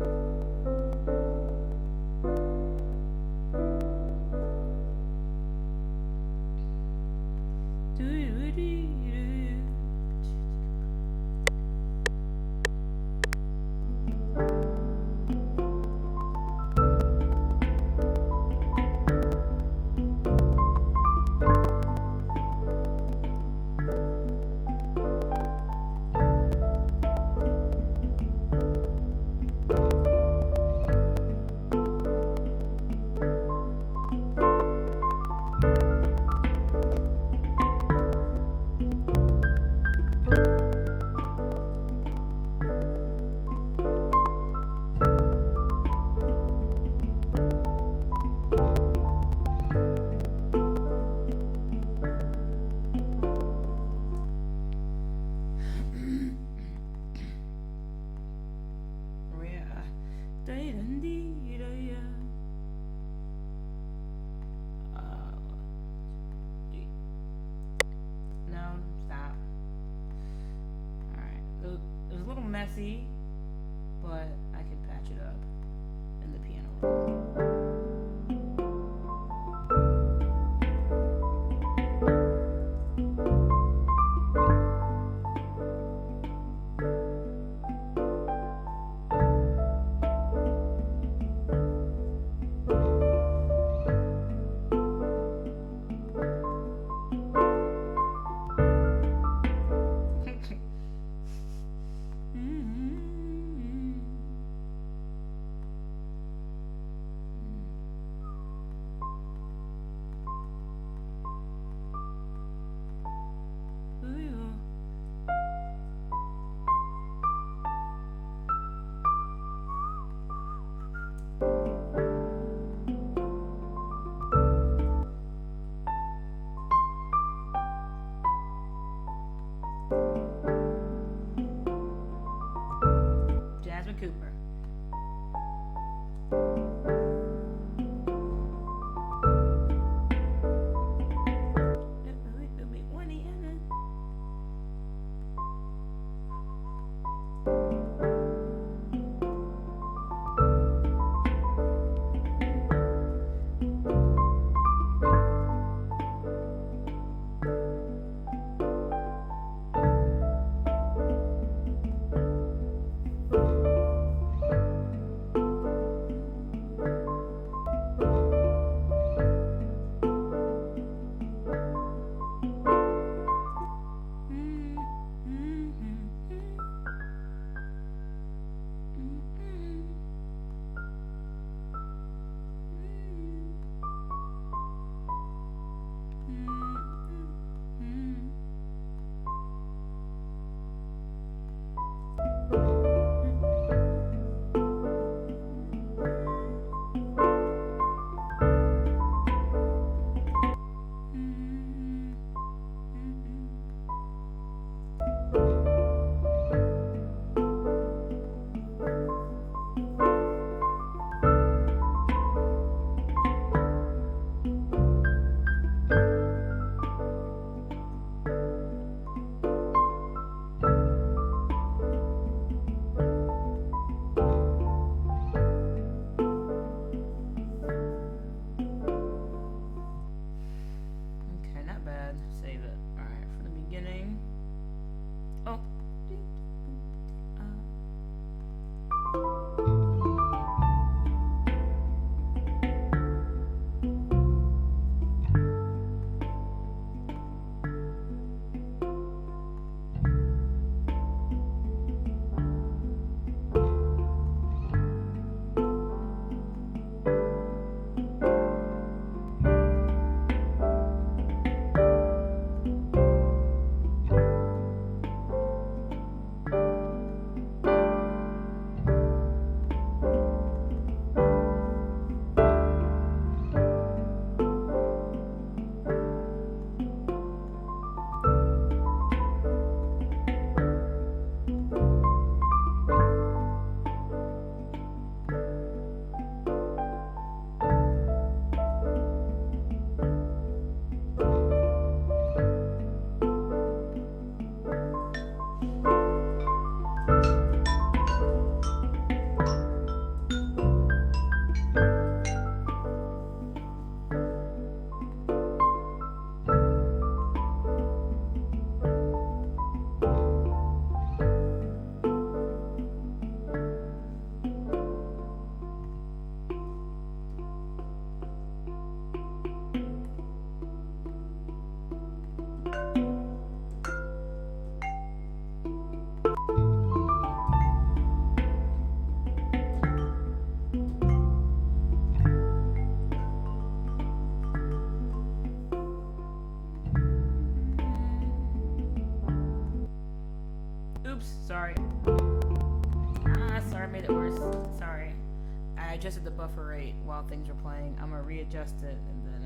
I adjusted the buffer rate while things were playing. I'm gonna readjust it and then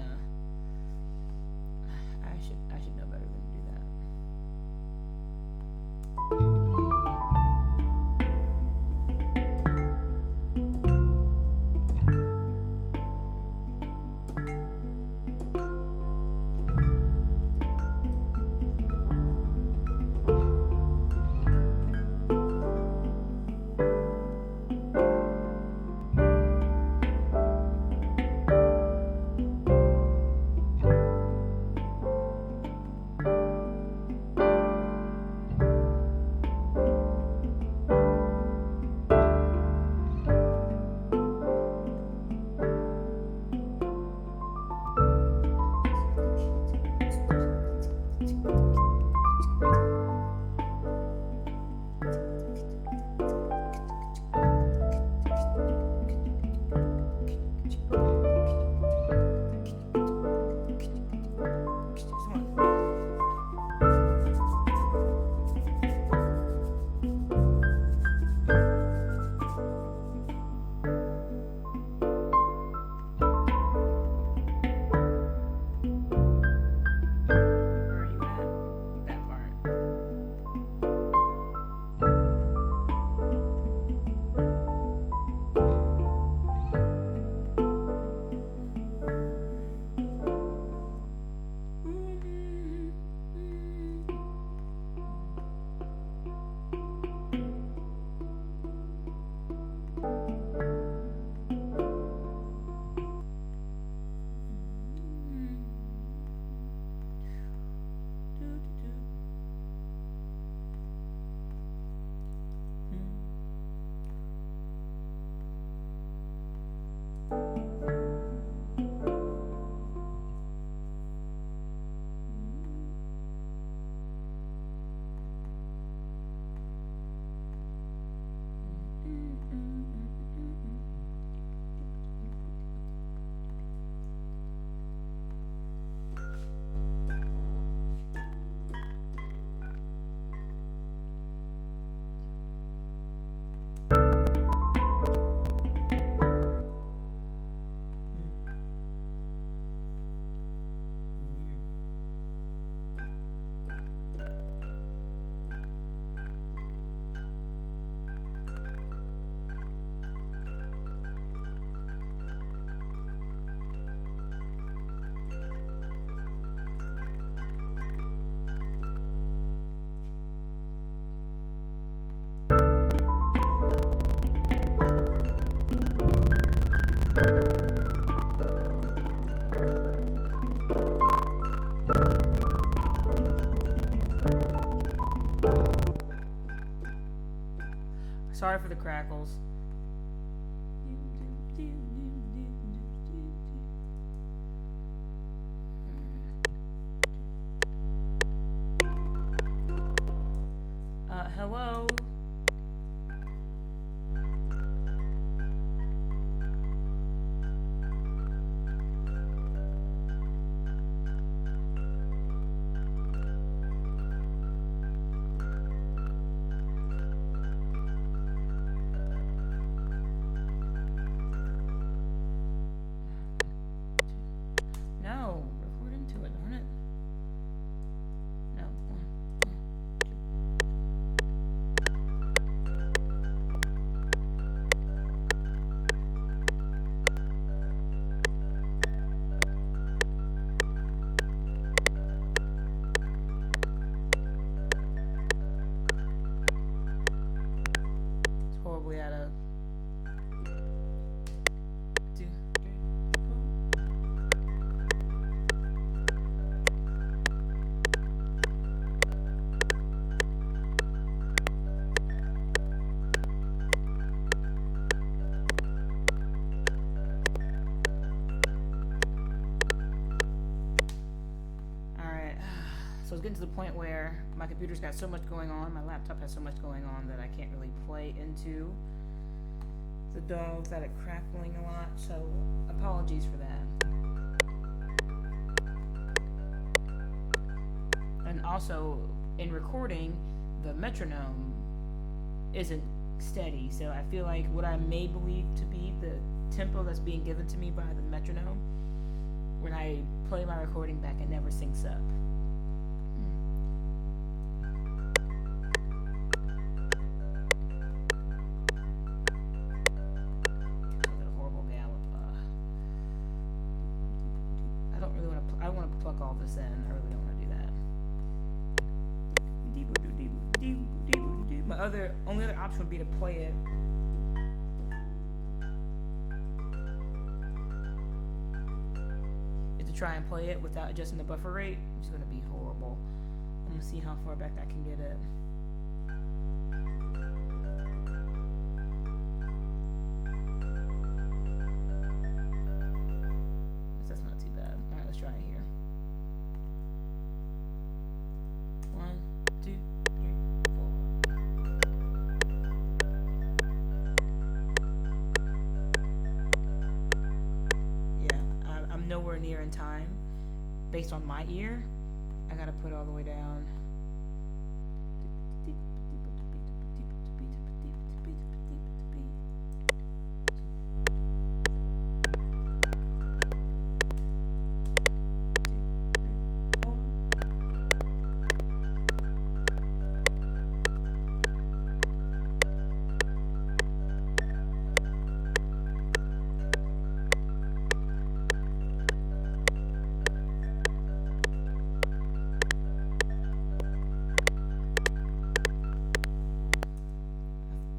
I should know better than to do that. Sorry for the crackles. Hello? No, record into it, darn it. No. It's horribly out of... So it's getting to the point where my computer's got so much going on, my laptop has so much going on that I can't really play into the DAW without it crackling a lot, so apologies for that. And also, in recording, the metronome isn't steady, so I feel like what I may believe to be the tempo that's being given to me by the metronome, when I play my recording back, it never syncs up. I want to plug all this in. I really don't want to do that. My only other option would be to play it. Is to try and play it without adjusting the buffer rate, which is going to be horrible. I'm going to see how far back I can get it. That's not too bad. All right, let's try it here. 1, 2, 3, 4. Yeah, I'm nowhere near in time. Based on my ear, I gotta put it all the way down.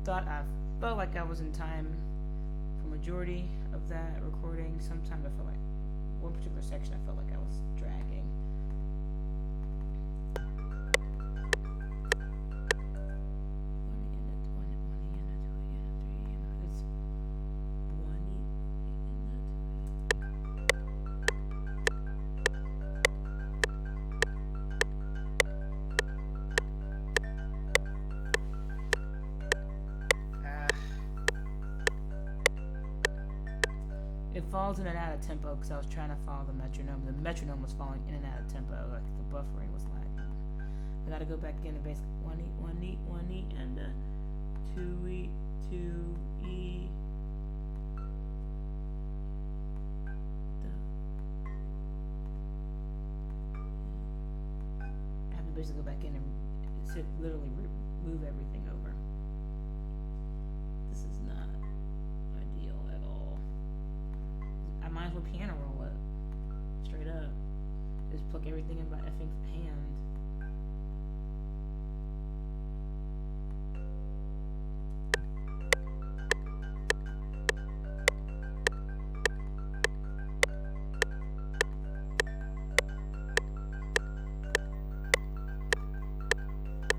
I felt like I was in time for majority of that recording. Sometimes I felt like one particular section I felt like I was dragging. It falls in and out of tempo because I was trying to follow the metronome. The metronome was falling in and out of tempo, like the buffering was lagging. I gotta go back in and basically 1 E, 1 E, 1 E, and 2 E, 2 E. I have to basically go back in and literally move everything over. This is not ideal at all. I might as well piano roll it. Straight up. Just pluck everything in my effing hand.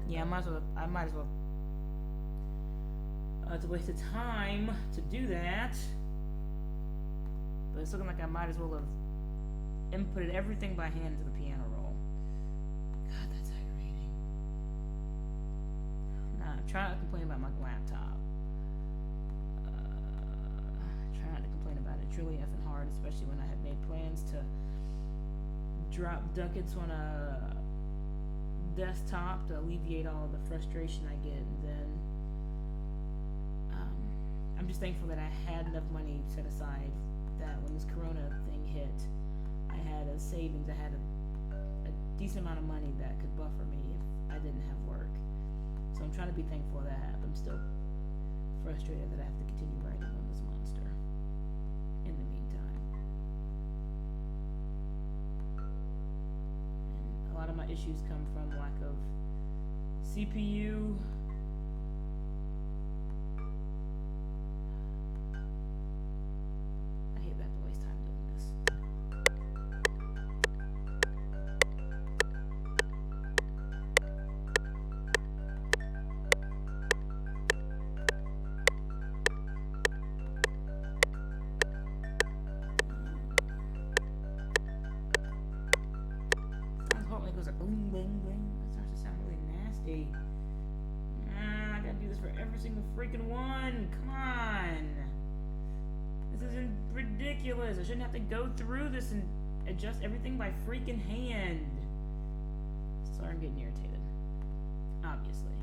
Yeah, I might as well. It's a waste of time to do that. But it's looking like I might as well have inputted everything by hand into the piano roll. God, that's aggravating. Nah, try not to complain about my laptop. Try not to complain about it. Truly effing hard, especially when I had made plans to drop ducats on a desktop to alleviate all the frustration I get, and then I'm just thankful that I had enough money set aside that when this corona thing hit, I had a savings, I had a decent amount of money that could buffer me if I didn't have work. So I'm trying to be thankful that I'm still frustrated that I have to continue writing on this monster in the meantime. And a lot of my issues come from lack of CPU. Boom, boom, boom. That starts to sound really nasty. I gotta do this for every single freaking one. Come on. This is ridiculous. I shouldn't have to go through this and adjust everything by freaking hand. Sorry, I'm getting irritated. Obviously.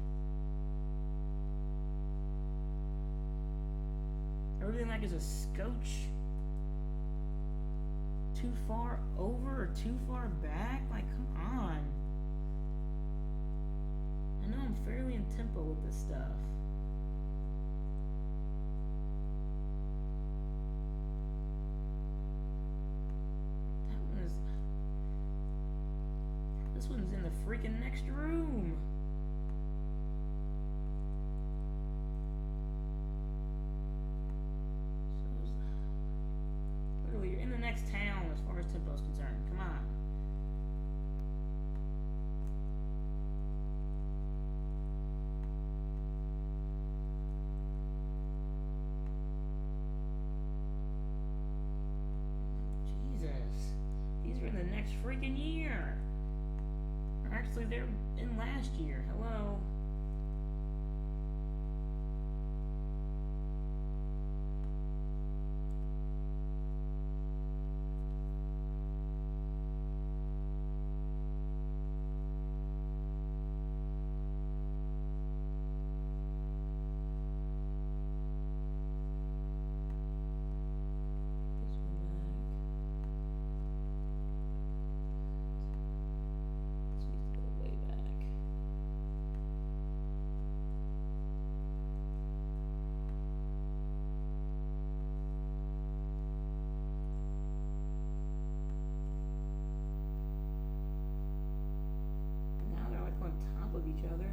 Everything like is a scotch too far over or too far back. Like, come on. I know I'm fairly in tempo with this stuff. This one's in the freaking next room. So, literally, you're in the next town as far as tempo is concerned. Come on. Jesus. These are in the next freaking year. Actually, they're in last year. Hello. Of each other.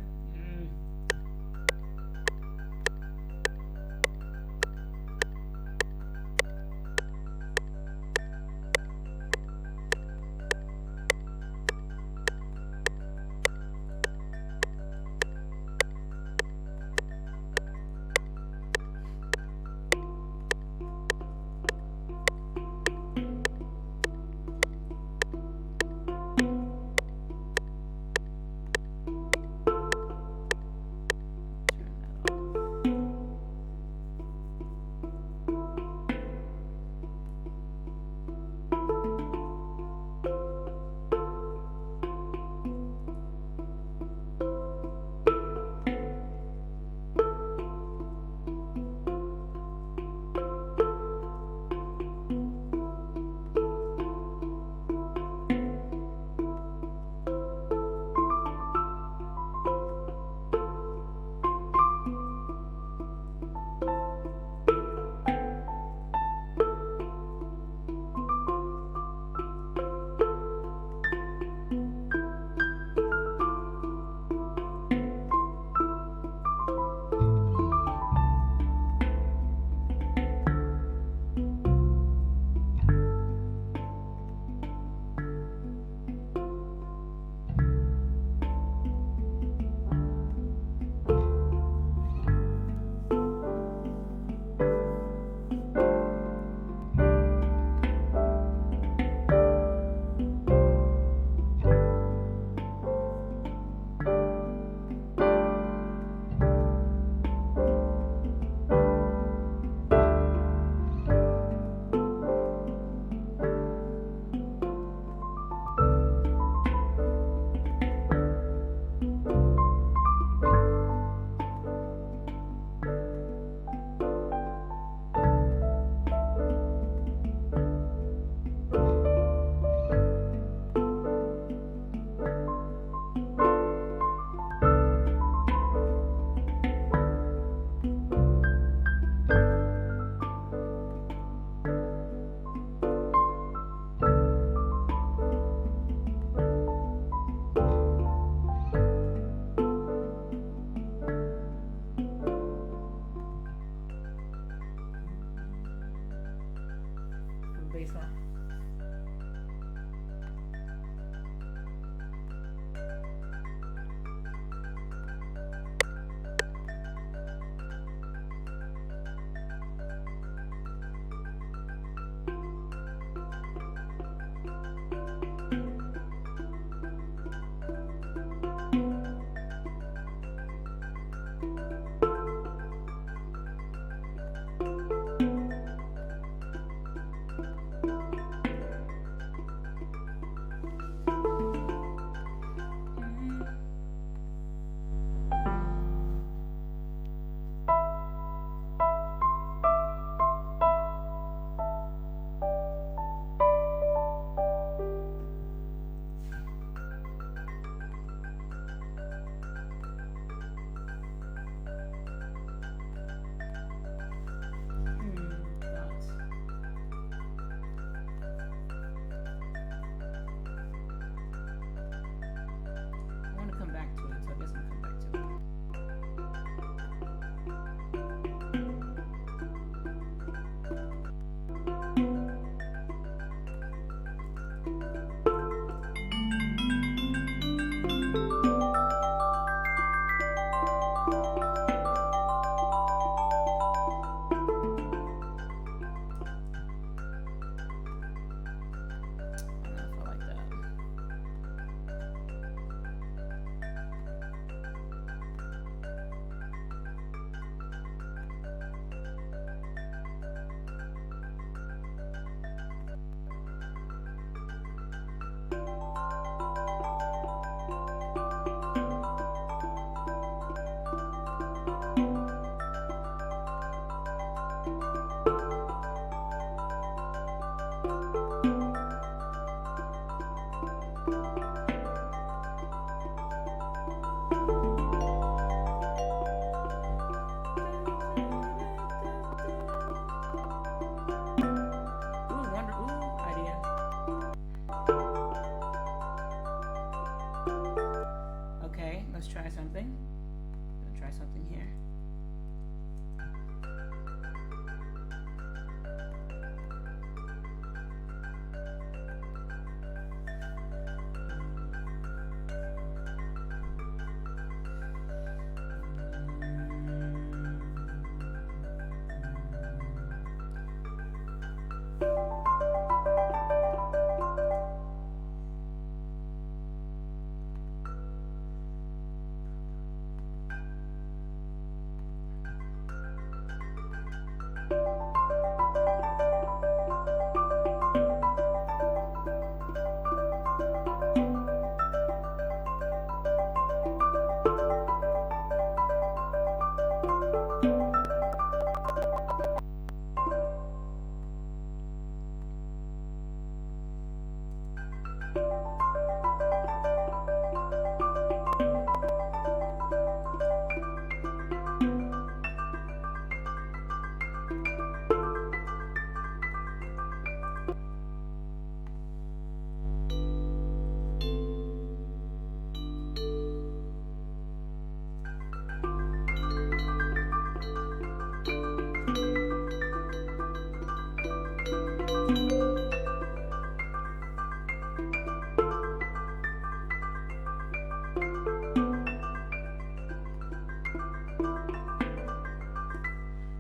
something. I'm gonna try something here.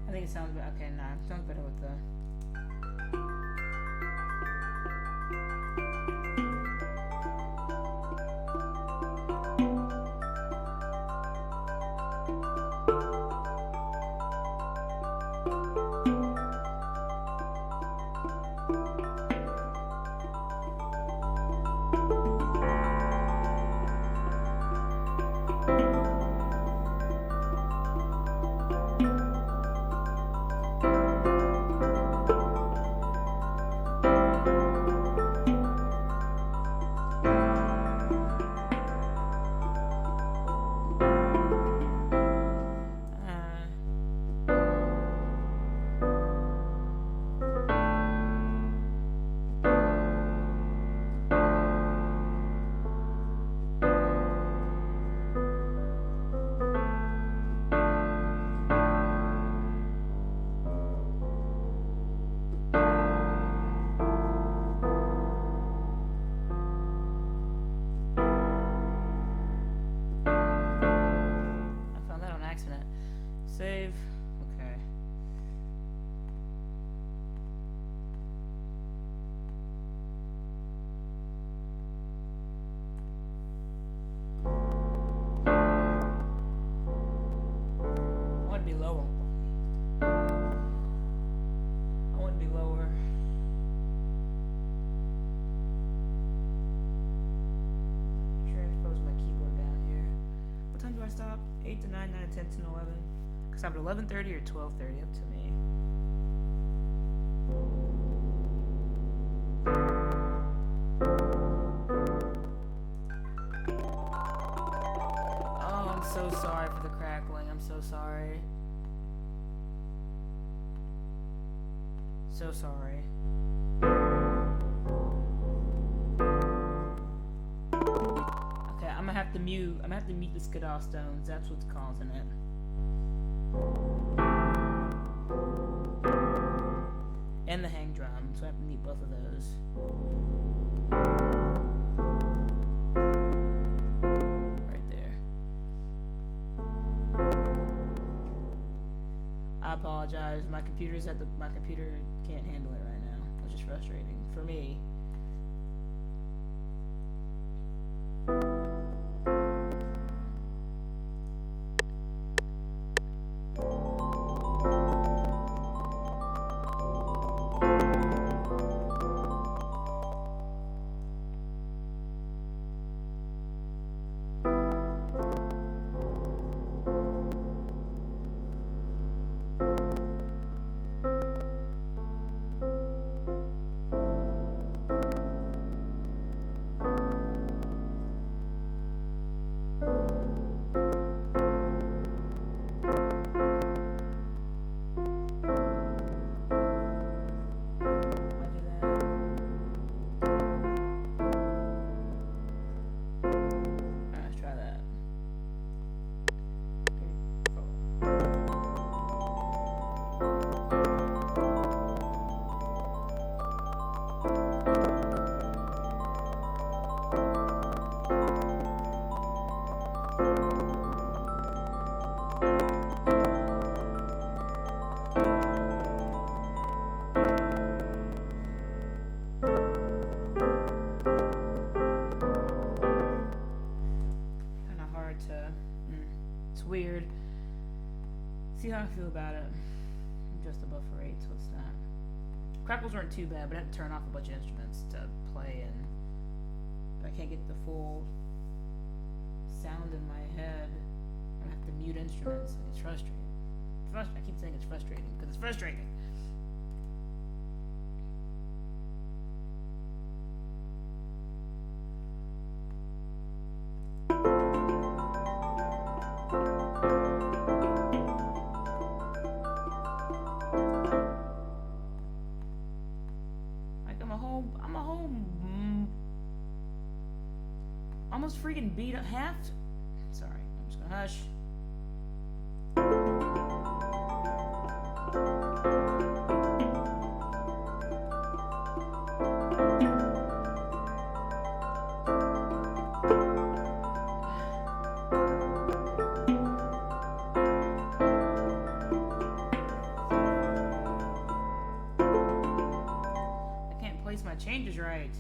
I think it sounds better. Okay, nah, it sounds better with the. Save. Okay. I want to be lower. I want to be lower. Transpose my keyboard down here. What time do I stop? 8 to 9, 9 to 10 to 11. Stop at 11:30 or 12:30, up to me. Oh, I'm so sorry for the crackling. I'm so sorry. So sorry. Okay, I'm gonna have to mute. I'm gonna have to mute the Skiddaw stones. That's what's causing it. And the hang drum, so I have to mute both of those. Right there. I apologize. My computer can't handle it right now, which is frustrating for me. Weird. See how I feel about it. I'm just above for 8, so it's not. Crackles weren't too bad, but I had to turn off a bunch of instruments to play, and I can't get the full sound in my head. I have to mute instruments. It's frustrating. I keep saying it's frustrating because it's frustrating. Almost freaking beat up half. Sorry, I'm just gonna hush. I can't place my changes right.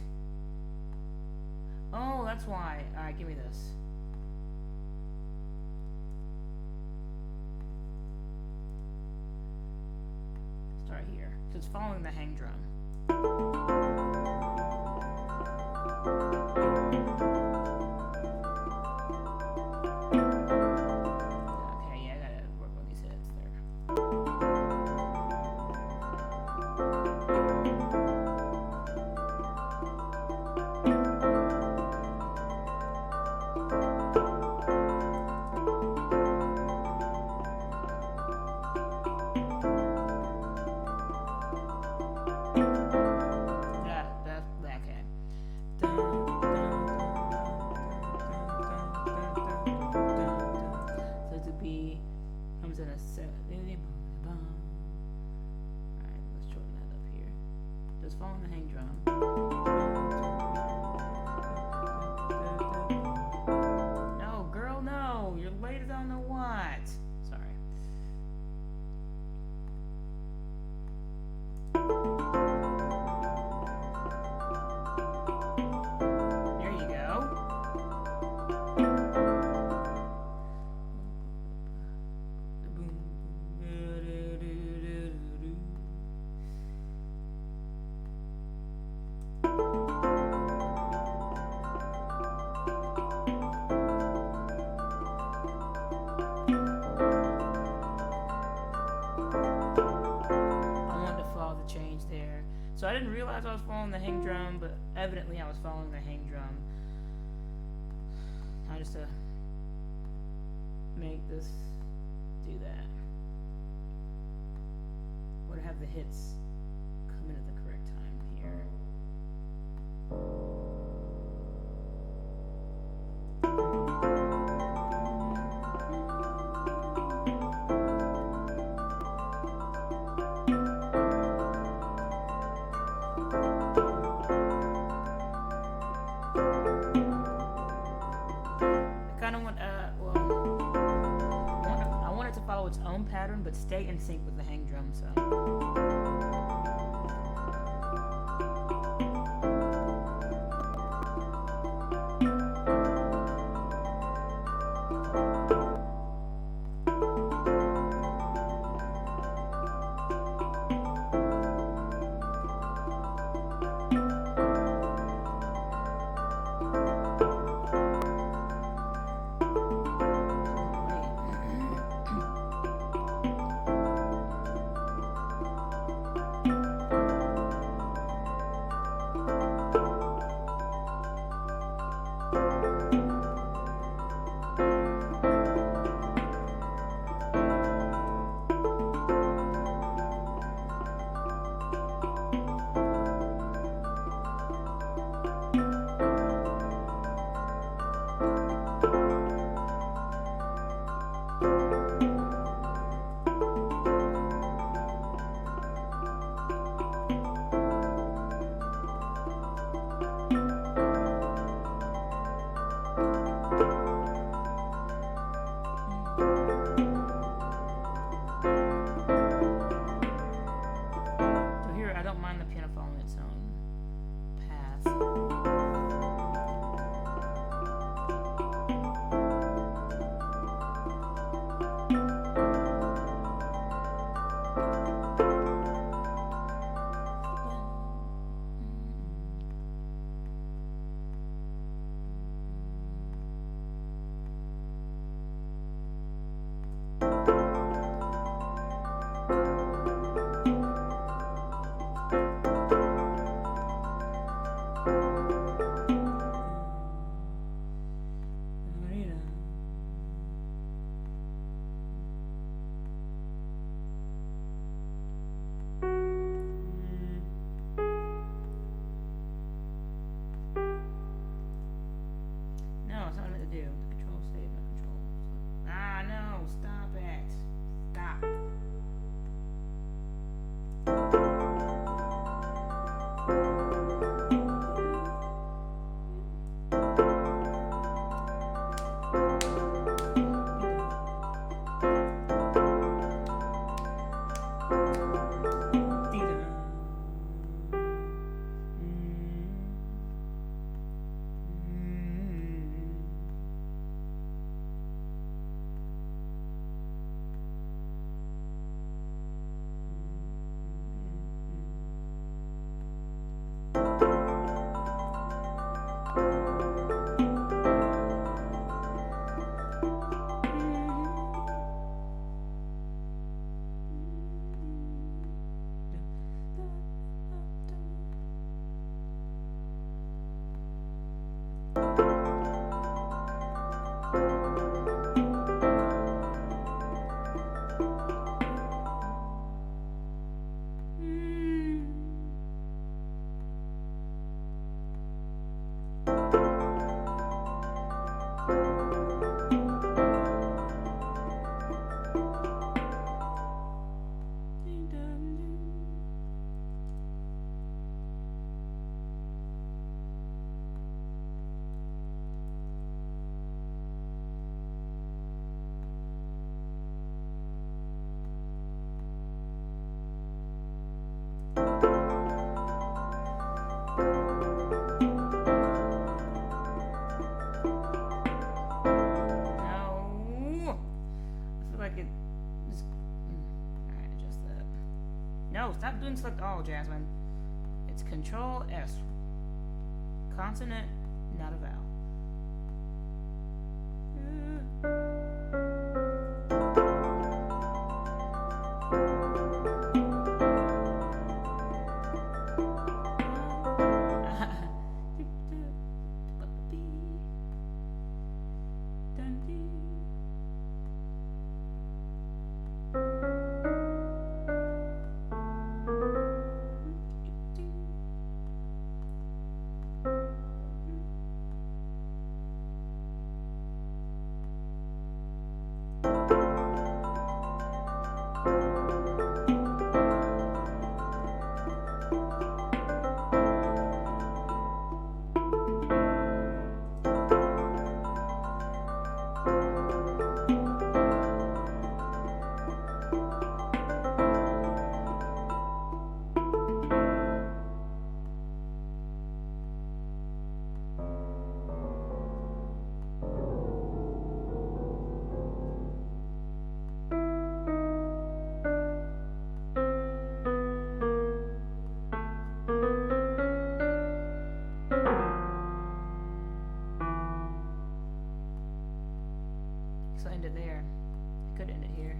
Oh, that's why. Alright, give me this. Start here. So it's following the hang drum. Okay, yeah, I gotta work on these hits there. Following the hang drum. No, girl, no. You're late as I don't know what. Sorry. There you go. So I didn't realize I was following the hang drum, but evidently I was following the hang drum. I just to make this do that. Or to have the hits come in at the correct time here. Its own pattern, but stay in sync with the hang drum. So. No, stop doing select all, Jasmine. It's Control S. Consonant, not a vowel. So end it there. I could end it here.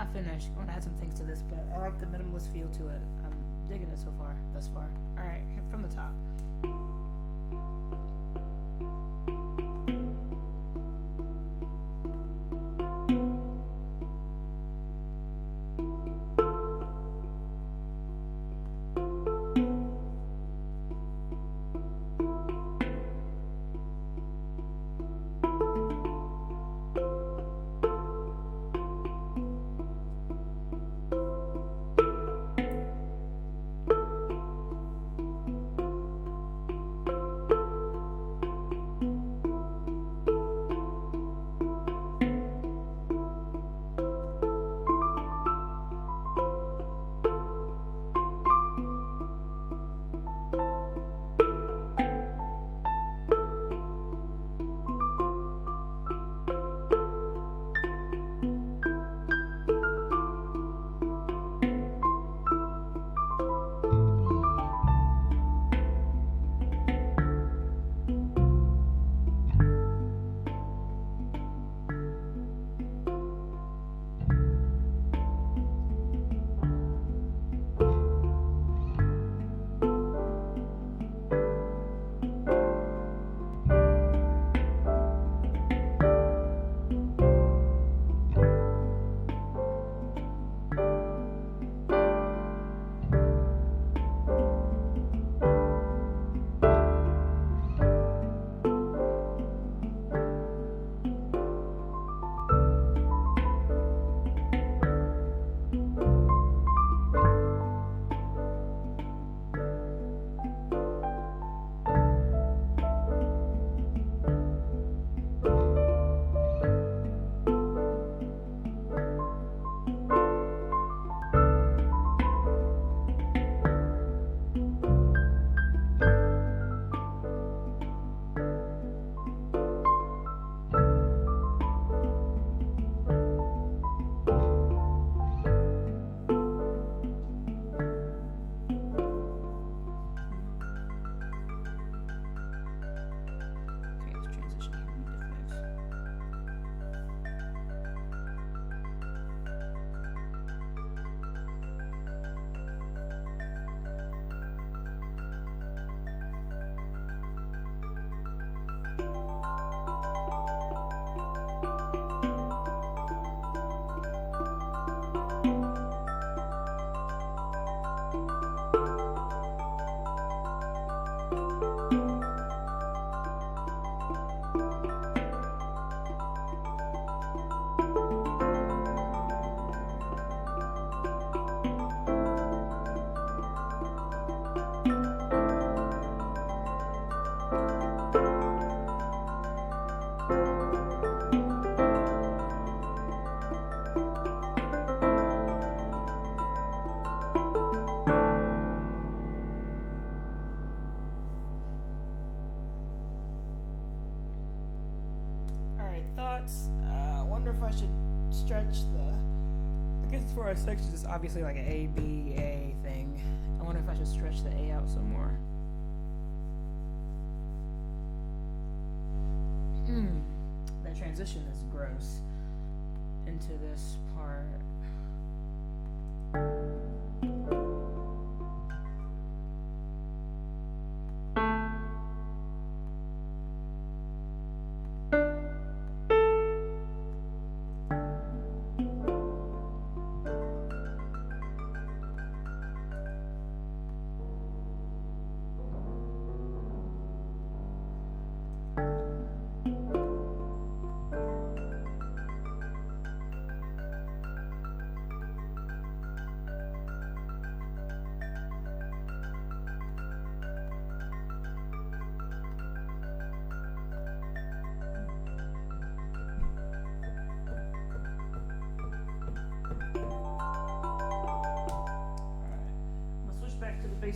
not finished. I want to add some things to this, but I like the minimalist feel to it. I'm digging it so far, thus far. All right, from the top. For our sections, it's obviously like an A, B, A thing. I wonder if I should stretch the A out some more. That transition is gross into this part.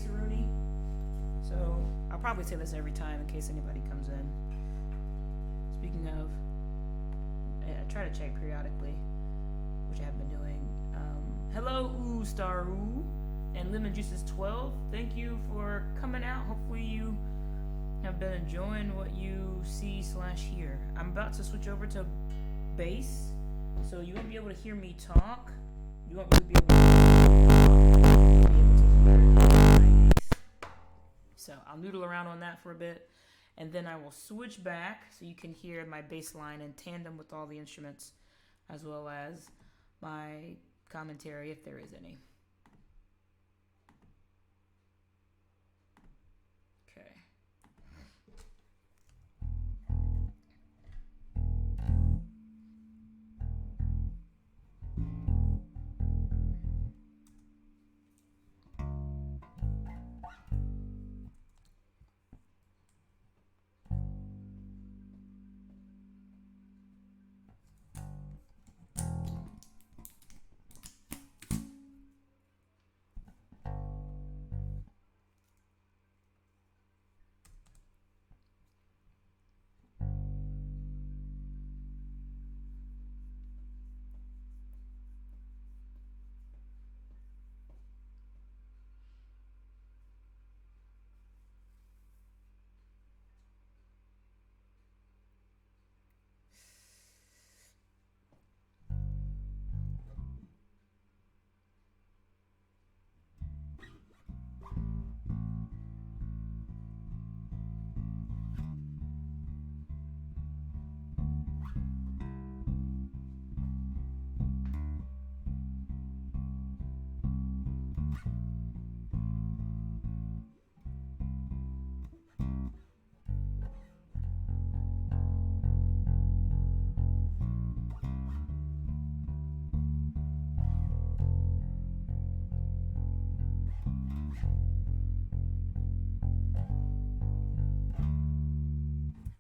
Rooney. So I'll probably say this every time in case anybody comes in. Speaking of, I try to check periodically, which I have been doing. Hello, Staru and Lemon Juices 12. Thank you for coming out. Hopefully you have been enjoying what you see/hear. I'm about to switch over to bass, so you won't be able to hear me talk you won't really be able to hear my bass. So I'll noodle around on that for a bit, and then I will switch back so you can hear my bass line in tandem with all the instruments, as well as my commentary if there is any. Okay.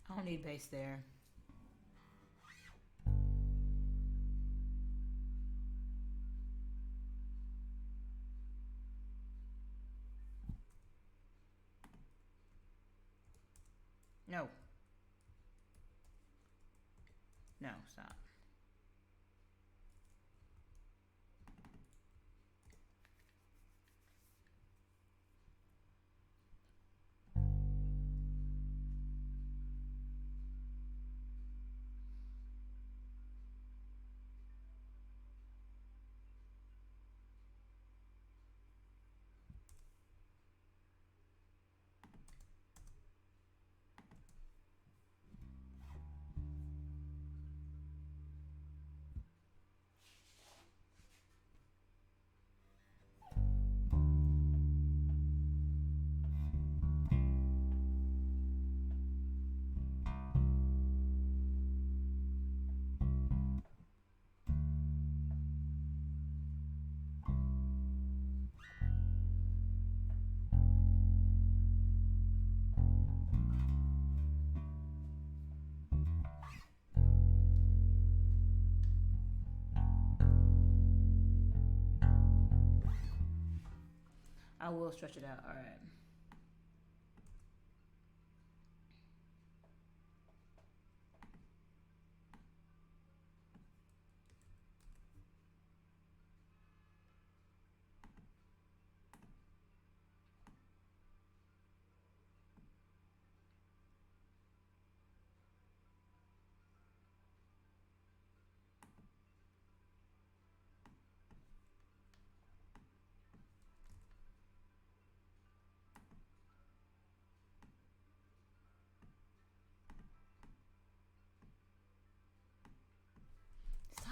I don't need bass there. No. No, stop. I will stretch it out. All right.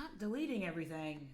Stop deleting everything.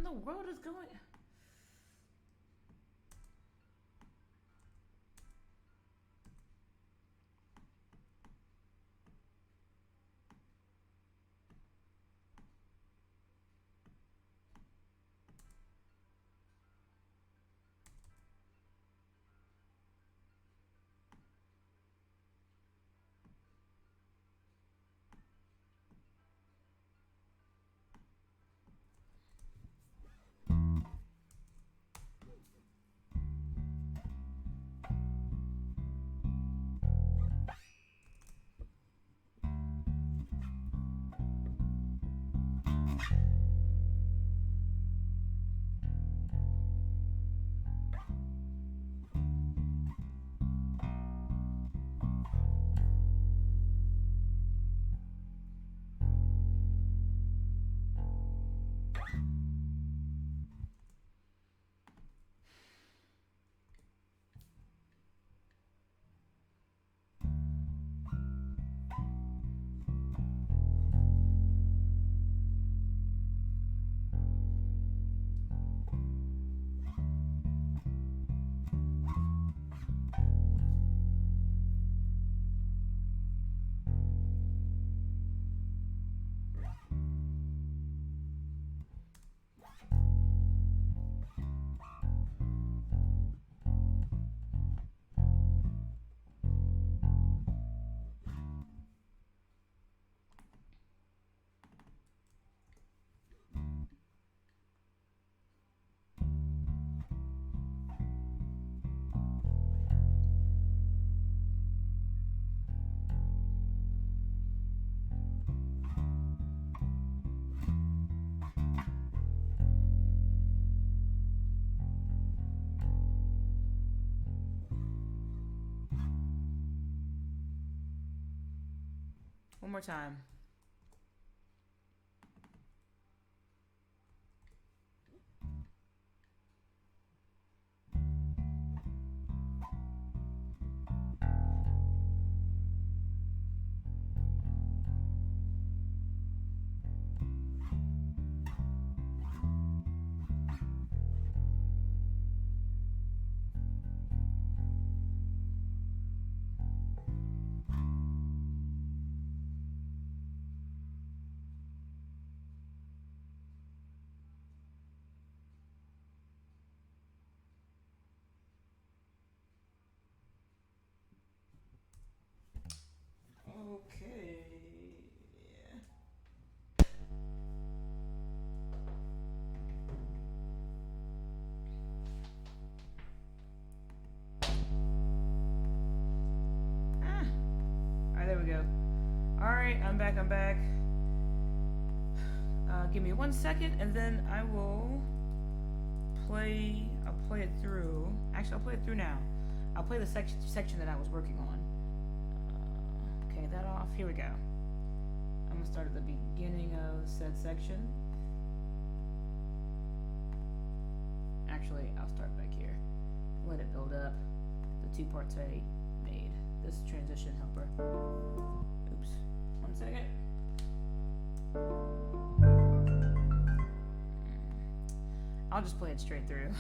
the world is going? One more time. Okay. Alright, there we go. Alright, I'm back. Give me 1 second and then I will I'll play it through. Actually, I'll play it through now. I'll play the section that I was working on. Okay, that off. Here we go. I'm going to start at the beginning of said section. Actually, I'll start back here. Let it build up. The 2 parts I made. This transition helper. Oops. 1 second. I'll just play it straight through.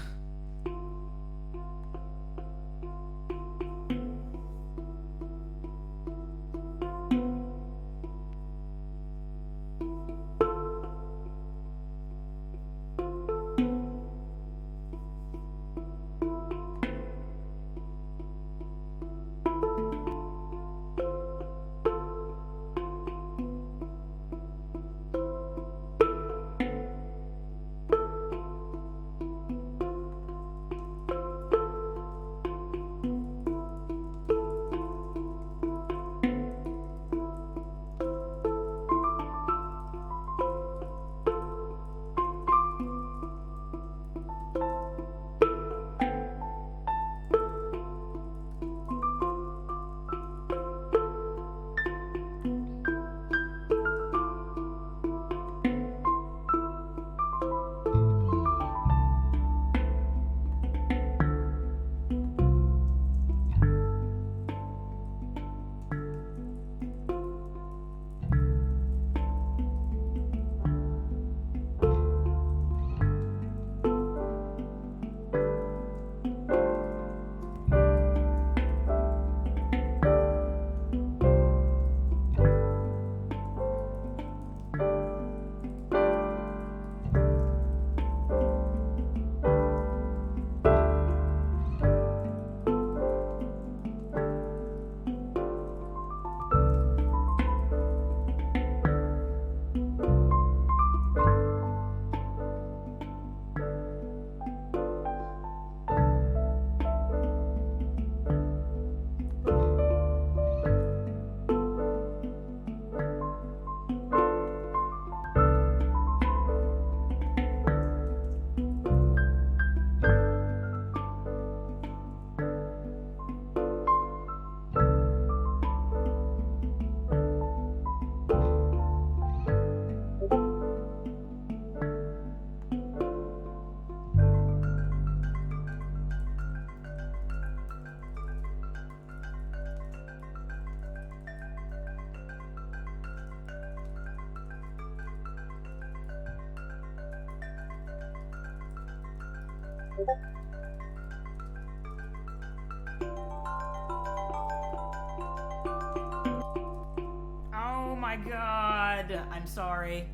god. I'm sorry.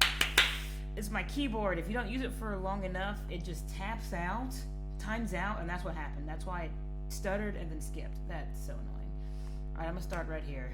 It's my keyboard. If you don't use it for long enough, it just taps out, times out, and that's what happened. That's why it stuttered and then skipped. That's so annoying. Alright, I'm gonna start right here.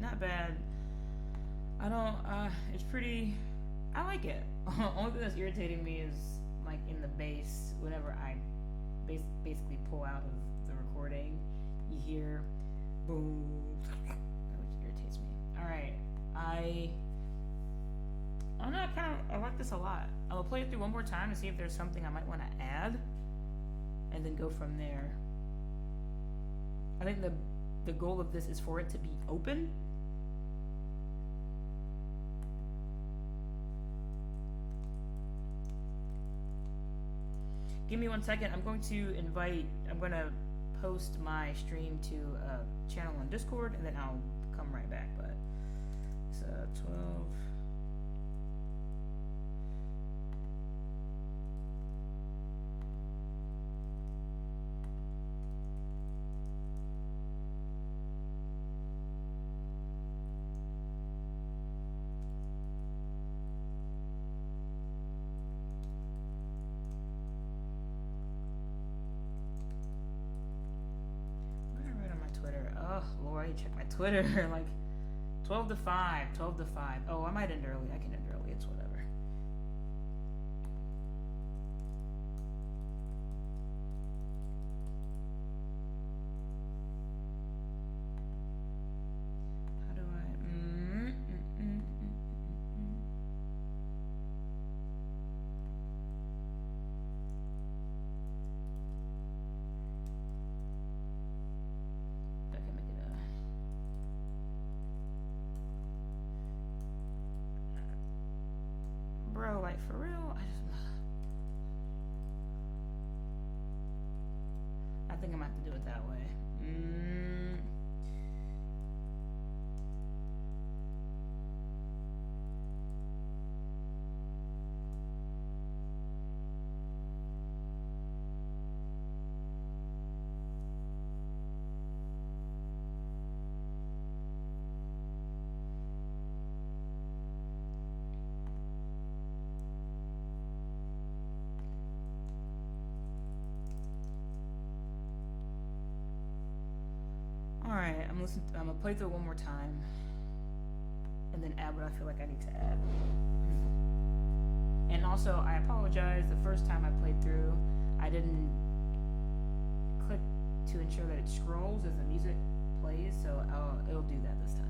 Not bad. I don't, it's pretty, I like it. Only thing that's irritating me is, like, in the bass, whenever I basically pull out of the recording, you hear boom, which irritates me. Alright, I don't know, I like this a lot. I'll play it through one more time to see if there's something I might want to add, and then go from there. I think the goal of this is for it to be open. Give me 1 second. I'm going to post my stream to a channel on Discord, and then I'll come right back. But it's 12. Check my Twitter. Like 12 to 5. Oh, I might end early. I can end early. It's whatever. How do I Bro, like, for real? I think I'm gonna have to do it that way. Alright, I'm gonna play through it one more time, and then add what I feel like I need to add. And also, I apologize, the first time I played through, I didn't click to ensure that it scrolls as the music plays, so it'll do that this time.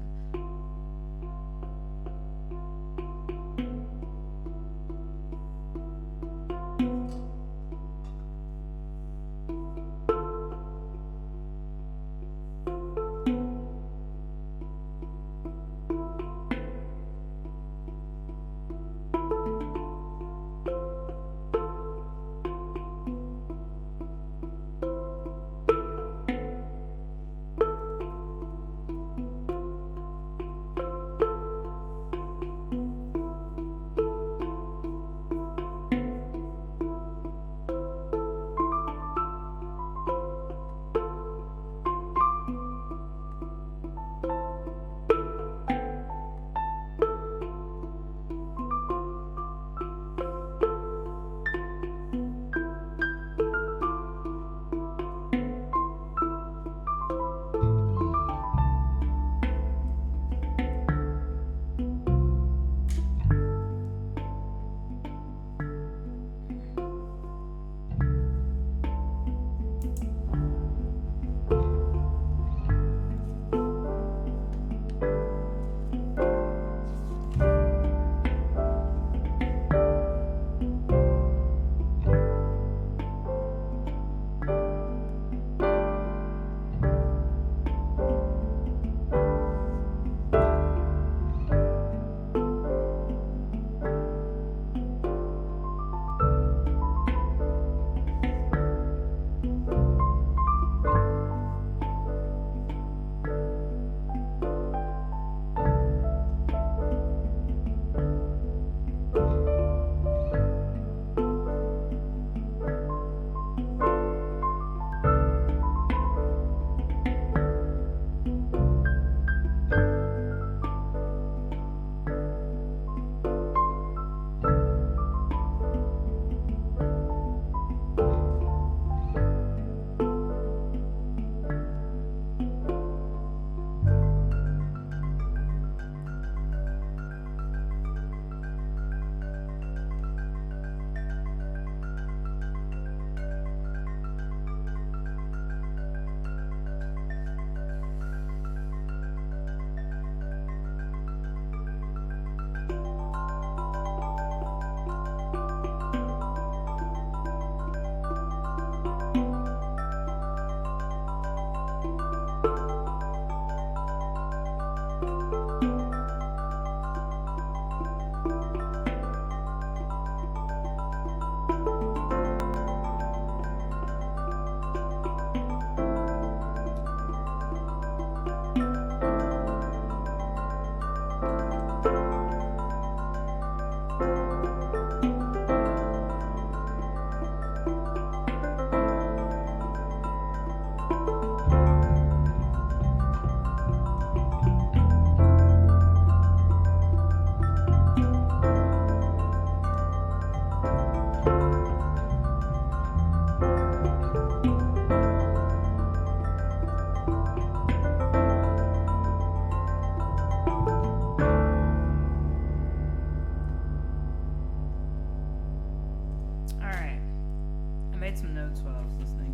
while I was listening.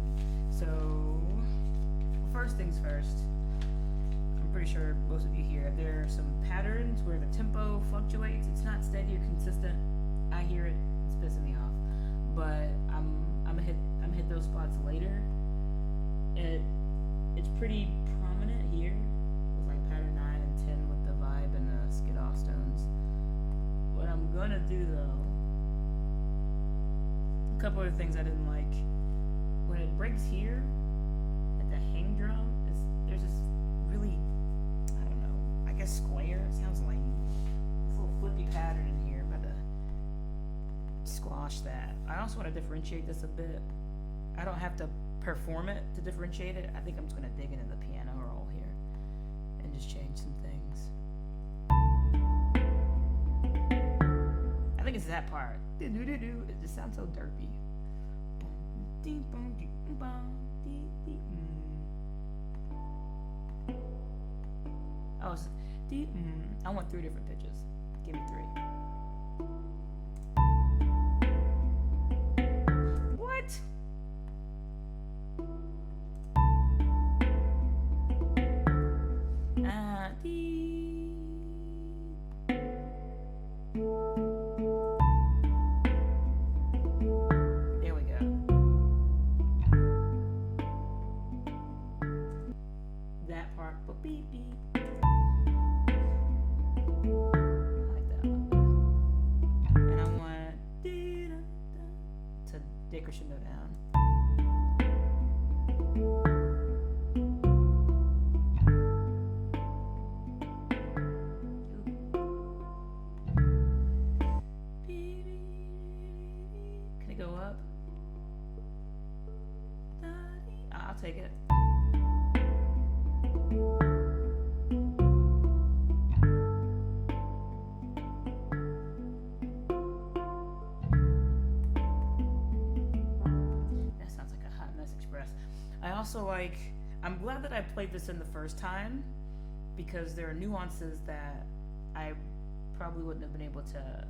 So, first things first. I'm pretty sure most of you hear there are some patterns where the tempo fluctuates. It's not steady or consistent. I hear it. It's pissing me off. But I'm gonna hit those spots later. It's pretty prominent here with like pattern 9 and 10 with the vibe and the Skiddaw stones. What I'm gonna do though, a couple other things I didn't like. When it breaks here at the hang drum, there's this really, I don't know, I guess square. It sounds lame. This little flippy pattern in here. I'm about to squash that. I also want to differentiate this a bit. I don't have to perform it to differentiate it. I think I'm just going to dig into the piano roll here and just change some things. I think it's that part. It just sounds so derpy. Oh, I want 3 different pitches. Give me 3. What? There we go. That part, but beep beep. I like that one. And I want to decrescendo down. Can it go up? I'll take it. I also like, I'm glad that I played this in the first time because there are nuances that I probably wouldn't have been able to,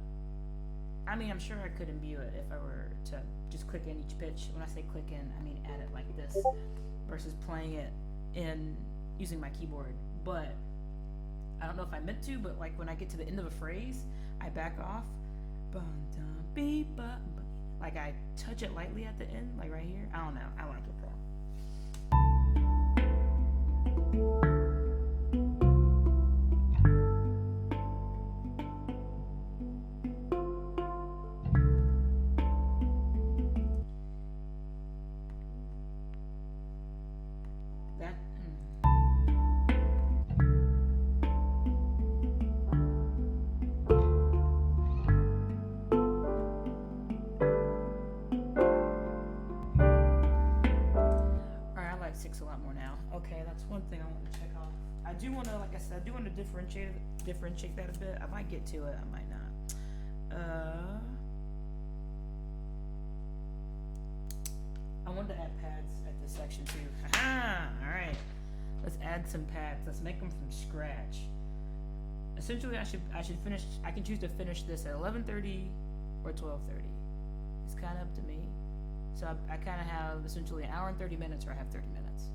I mean, I'm sure I could imbue it if I were to just click in each pitch. When I say click in, I mean add it like this versus playing it in using my keyboard. But I don't know if I meant to, but like when I get to the end of a phrase, I back off. Like I touch it lightly at the end, like right here. I don't know. I like it though. One thing I want to check off. I do want to, like I said, I do want to differentiate that a bit. I might get to it. I might not. I wanted to add pads at this section too. Aha! All right. Let's add some pads. Let's make them from scratch. Essentially, I should finish. I can choose to finish this at 11:30 or 12:30. It's kind of up to me. So I kind of have essentially an hour and 30 minutes, or I have 30 minutes.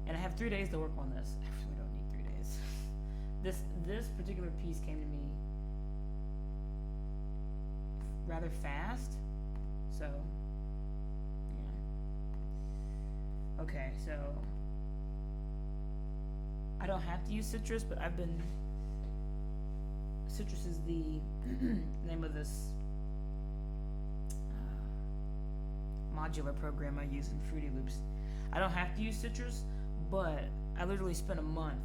And I have 3 days to work on this. I really don't need 3 days. This particular piece came to me rather fast. So, yeah. Okay, so I don't have to use Citrus, but Citrus is the name of this modular program I use in Fruity Loops. I don't have to use Citrus, but I literally spent a month,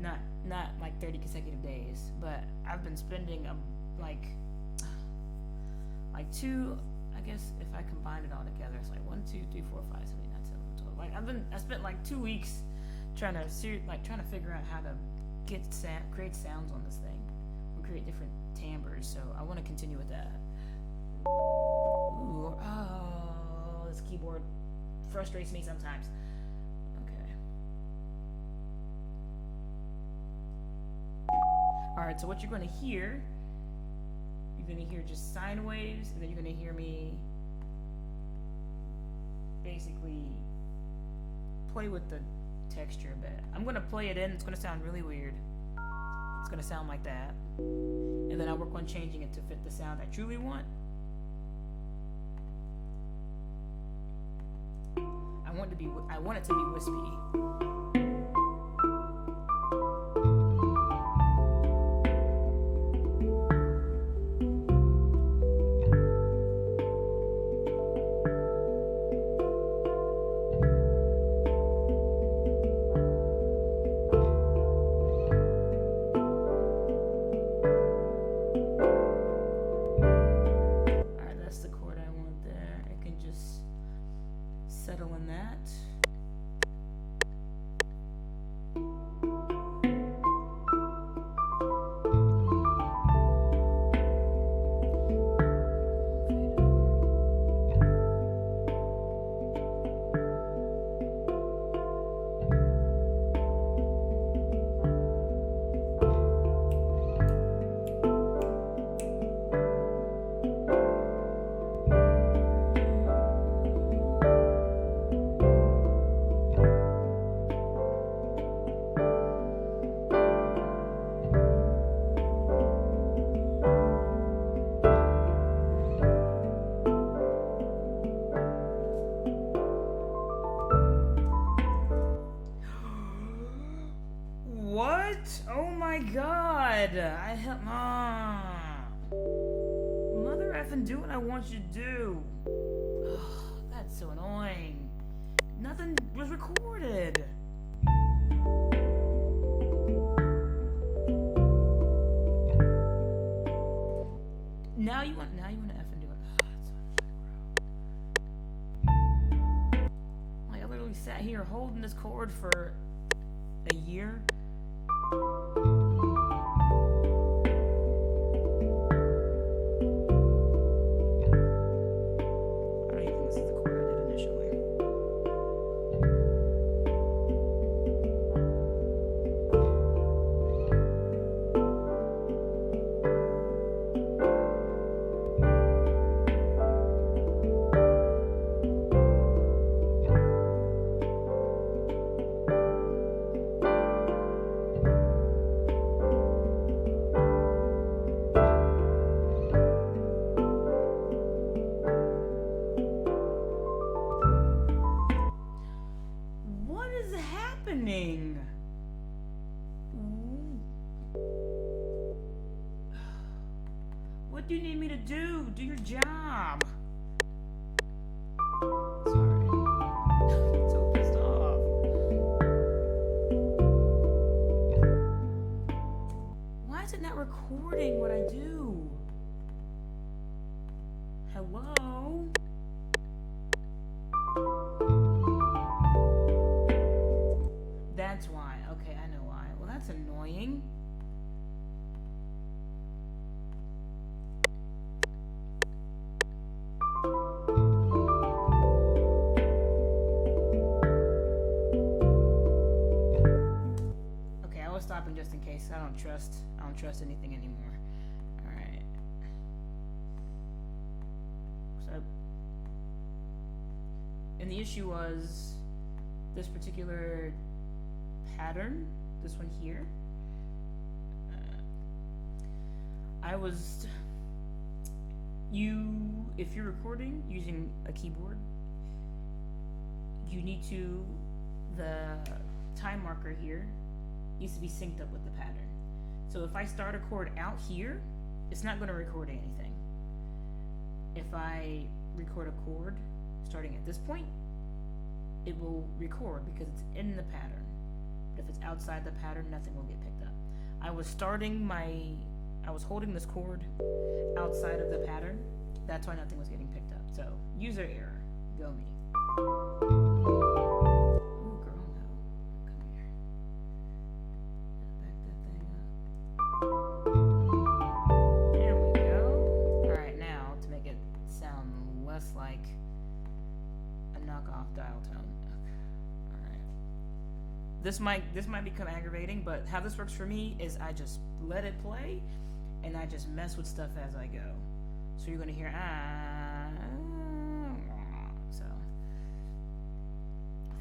not like 30 consecutive days, but I've been spending like 2, I guess if I combine it all together, it's like 1, 2, 3, 4, 5, 6, 8, 9, 10, 11, 12. I spent like 2 weeks trying to figure out how to create sounds on this thing, or create different timbres. So I want to continue with that. Ooh, oh, this keyboard frustrates me sometimes. Okay. Alright, so what you're going to hear just sine waves, and then you're going to hear me basically play with the texture a bit. I'm gonna play it in. It's gonna sound really weird. It's gonna sound like that, and then I'll work on changing it to fit the sound I truly want. I want it to be wispy. Oh my god! I help. Mother effing do what I want you to do. That's so annoying. Nothing was recorded. Now you want to effing do it. Like I literally sat here holding this chord for a year. I don't even think this is the chord I did initially. What do you need me to do? Do your job. Sorry. I'm so pissed off. Why is it not recording what I do? Hello? That's why. Okay, I know why. Well, that's annoying. Okay, I was stopping just in case. I don't trust anything anymore. All right. So, and the issue was this particular pattern, this one here. If you're recording using a keyboard, you need to, the time marker here needs to be synced up with the pattern. So if I start a chord out here, it's not going to record anything. If I record a chord starting at this point, it will record because it's in the pattern. But if it's outside the pattern, nothing will get picked up. I was holding this chord outside of the pattern. That's why nothing was getting picked up. So, user error. Go me. Ooh, girl, no. Come here. Back that thing up. There we go. Alright, now, to make it sound less like a knockoff dial tone. Alright. This might become aggravating, but how this works for me is I just let it play, and I just mess with stuff as I go. So you're gonna hear so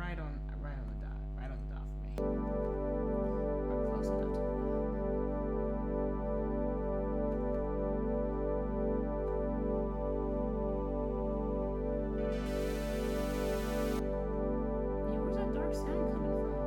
right on the dot. Right on the dot for me. We're close enough to where's that dark sound coming from?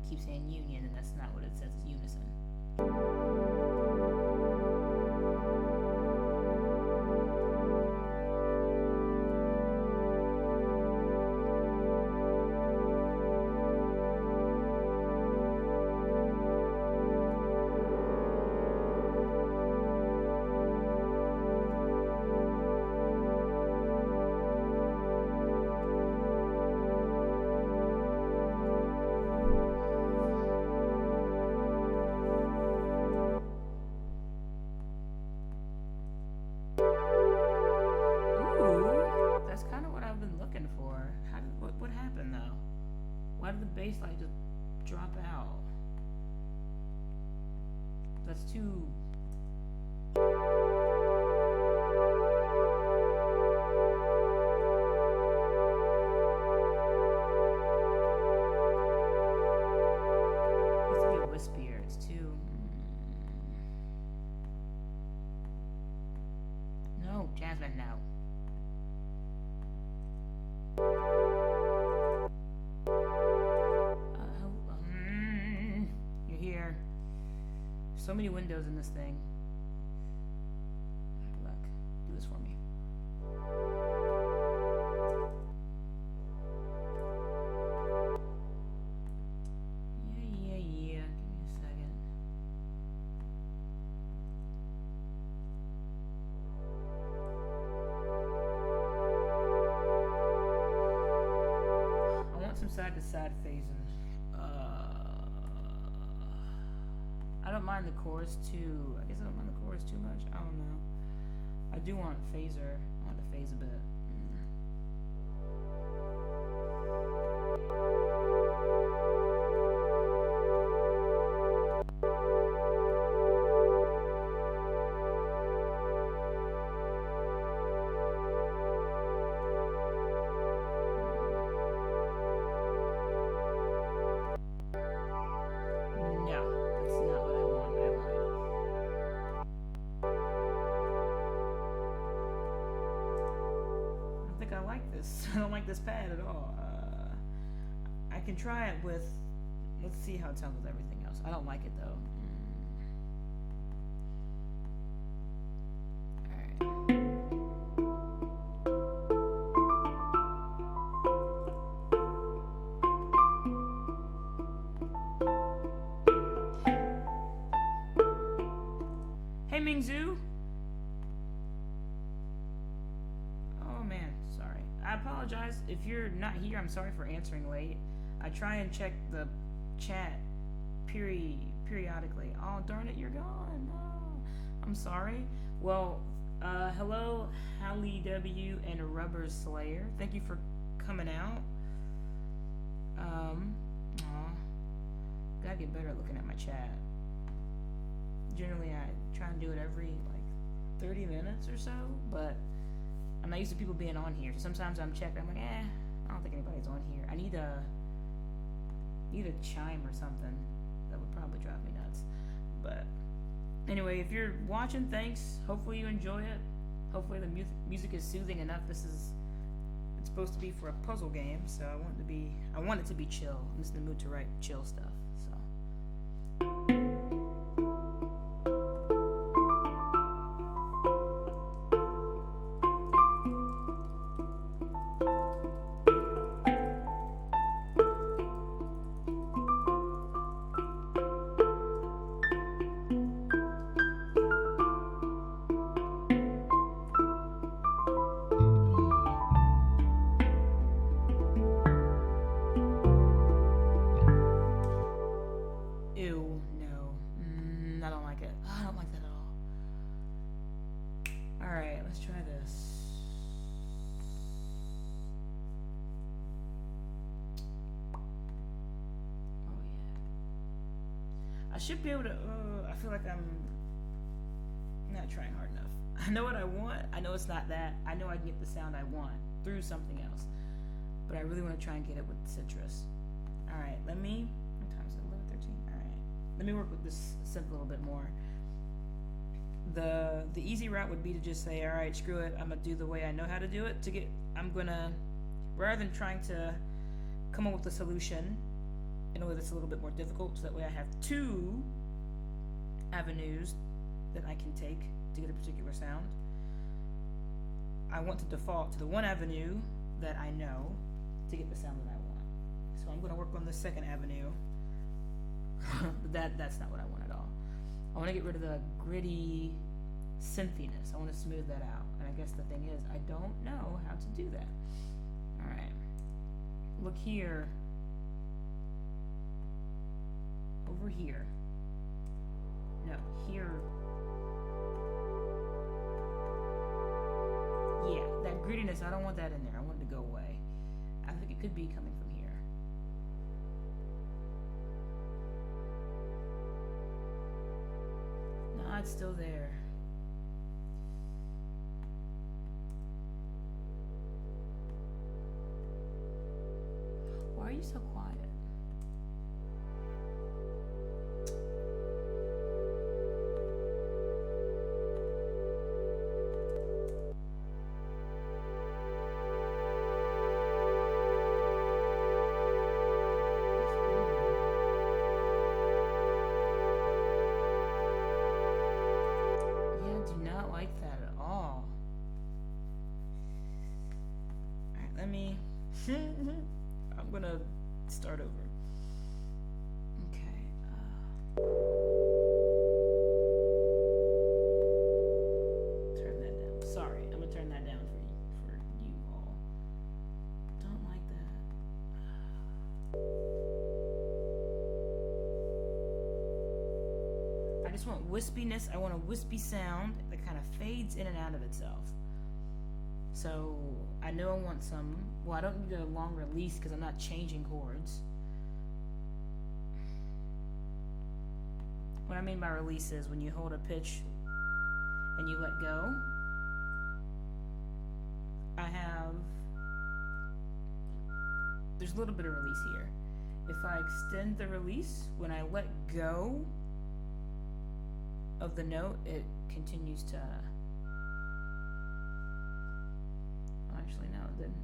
Keep saying union, and that's not what it says. It's unison. What happened though? Why did the bass line just drop out? That's too. It needs to be wispier. It's too. No, Jasmine, no. You're here. So many windows in this thing. Look, do this for me. Yeah. Give me a second. I want some side-to-side phasing. I don't mind the chorus too. I guess I don't mind the chorus too much. I don't know. I do want phaser. I want to phase a bit. I don't like this pad at all. I can try it with. Let's see how it sounds with everything else. I don't like it though. Alright. Hey Mingzu. I apologize if you're not here. I'm sorry for answering late. I try and check the chat periodically. Oh darn it, you're gone. Oh, I'm sorry. Well, hello, Hallie W and Rubber Slayer. Thank you for coming out. Gotta get better at looking at my chat. Generally, I try and do it every like 30 minutes or so, but I'm not used to people being on here, so sometimes I'm checking. I'm like, I don't think anybody's on here. I need a chime or something. That would probably drive me nuts. But anyway, if you're watching, thanks. Hopefully you enjoy it. Hopefully the music is soothing enough. It's supposed to be for a puzzle game, so I want it to be chill. I'm just in the mood to write chill stuff. So. quiet. Oh, I don't like that at all. Alright, let's try this. Oh, yeah. I should be able to. I feel like I'm not trying hard enough. I know what I want. I know it's not that. I know I can get the sound I want through something else. But I really want to try and get it with citrus. Alright, let me. What time is it? 11:13. Alright. Let me work with this synth a little bit more. The easy route would be to just say, alright, screw it. I'm gonna do the way I know how to do it. I'm gonna, rather than trying to come up with a solution in a way that's a little bit more difficult, so that way I have two avenues that I can take to get a particular sound. I want to default to the one avenue that I know to get the sound that I want. So I'm going to work on the second avenue. That's not what I want at all. I want to get rid of the gritty synthiness. I want to smooth that out. And I guess the thing is, I don't know how to do that. Alright. Look here. Over here. No, here. Yeah, that grittiness, I don't want that in there. I want it to go away. I think it could be coming from here. No, it's still there. Why are you so quiet? I'm gonna start over. Okay. Turn that down. Sorry, I'm gonna turn that down for you all. Don't like that. I just want wispiness. I want a wispy sound that kind of fades in and out of itself. So I know I want some. Well, I don't need a long release because I'm not changing chords. What I mean by release is when you hold a pitch and you let go. There's a little bit of release here. If I extend the release, when I let go of the note, it continues to. Actually, no, it didn't.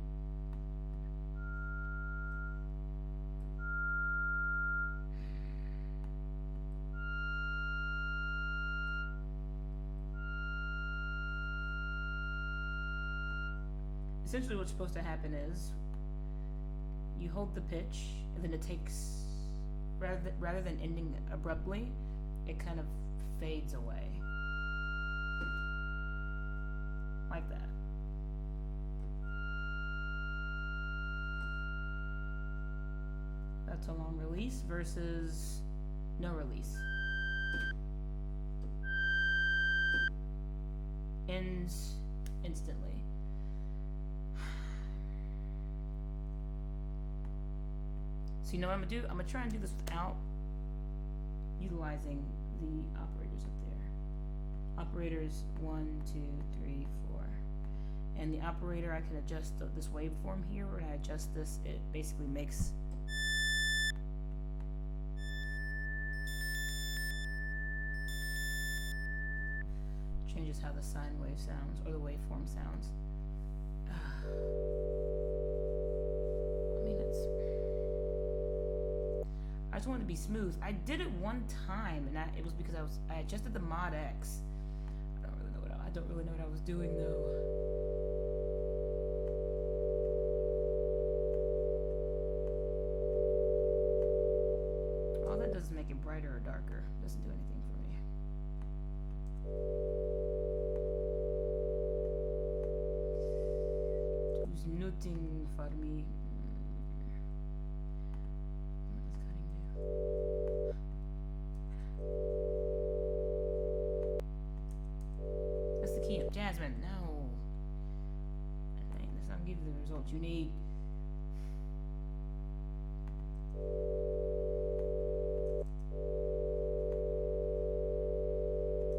Essentially, what's supposed to happen is you hold the pitch, and then it takes, rather than ending abruptly, it kind of fades away. Like that. That's a long release versus no release. Ends instantly. So you know what I'm gonna do? I'm gonna try and do this without utilizing the operators up there. Operators 1, 2, 3, 4. And the operator, I can adjust this waveform here. When I adjust this, it basically makes changes how the sine wave sounds, or the waveform sounds. I just wanted to be smooth. I did it one time, and it was because I adjusted the mod X. I don't really know what I was doing though. All that does is make it brighter or darker. Doesn't do anything for me. Does nothing for me. the key? Jasmine, no. Dang, this not give you the results you need.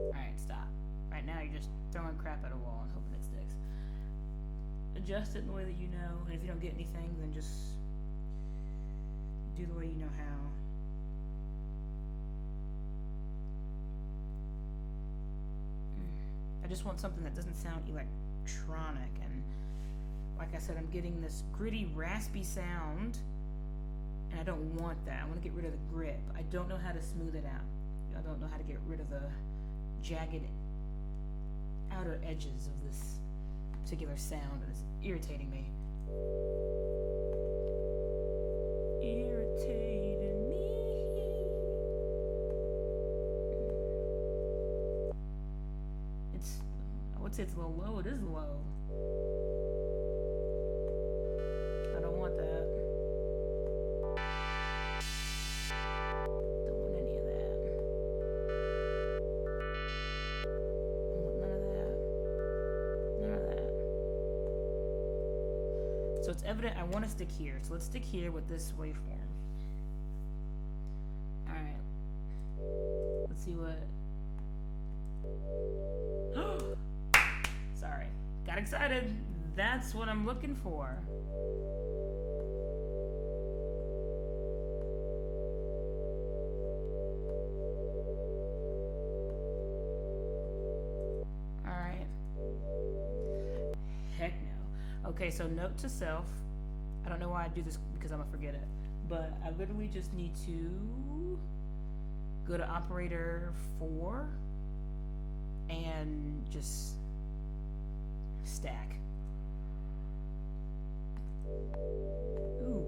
Alright, stop. Right now you're just throwing crap at a wall and hoping it sticks. Adjust it in the way that you know, and if you don't get anything, then just do the way you know how. I just want something that doesn't sound electronic, and like I said, I'm getting this gritty, raspy sound, and I don't want that. I want to get rid of the grip. I don't know how to smooth it out. I don't know how to get rid of the jagged outer edges of this particular sound, and it's irritating me. Irritating me. I would say it's a little low. It is low. I don't want that. Don't want any of that. I want none of that. None of that. So it's evident I want to stick here. So let's stick here with this waveform. Alright. Let's see what... Sorry. Got excited. That's what I'm looking for. Alright. Heck no. Okay, so note to self. I don't know why I do this because I'm gonna forget it. But I literally just need to go to operator 4 and just stack. Ooh,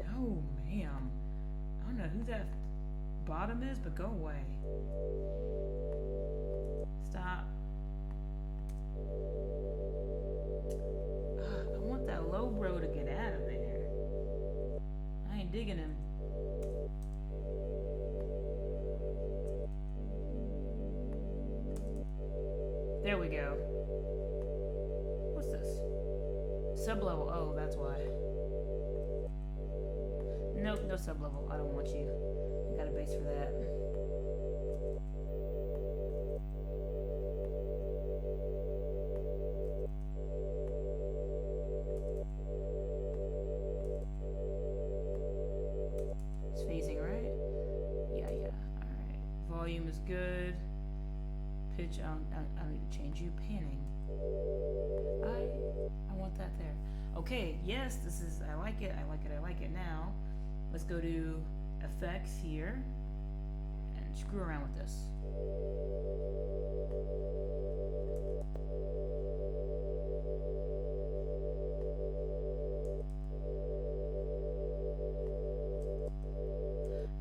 no, ma'am. I don't know who that bottom is, but go away. Stop. I want that low bro to get out of there. I ain't digging him. There we go. What's this? Sublevel. Oh, that's why. Nope, no sublevel. I don't want you. I got a base for that. It's phasing, right? Yeah. Alright. Volume is good. Pitch, I need to change you. Panning. I want that there. Okay, yes, this is, I like it. Now, let's go to effects here and screw around with this.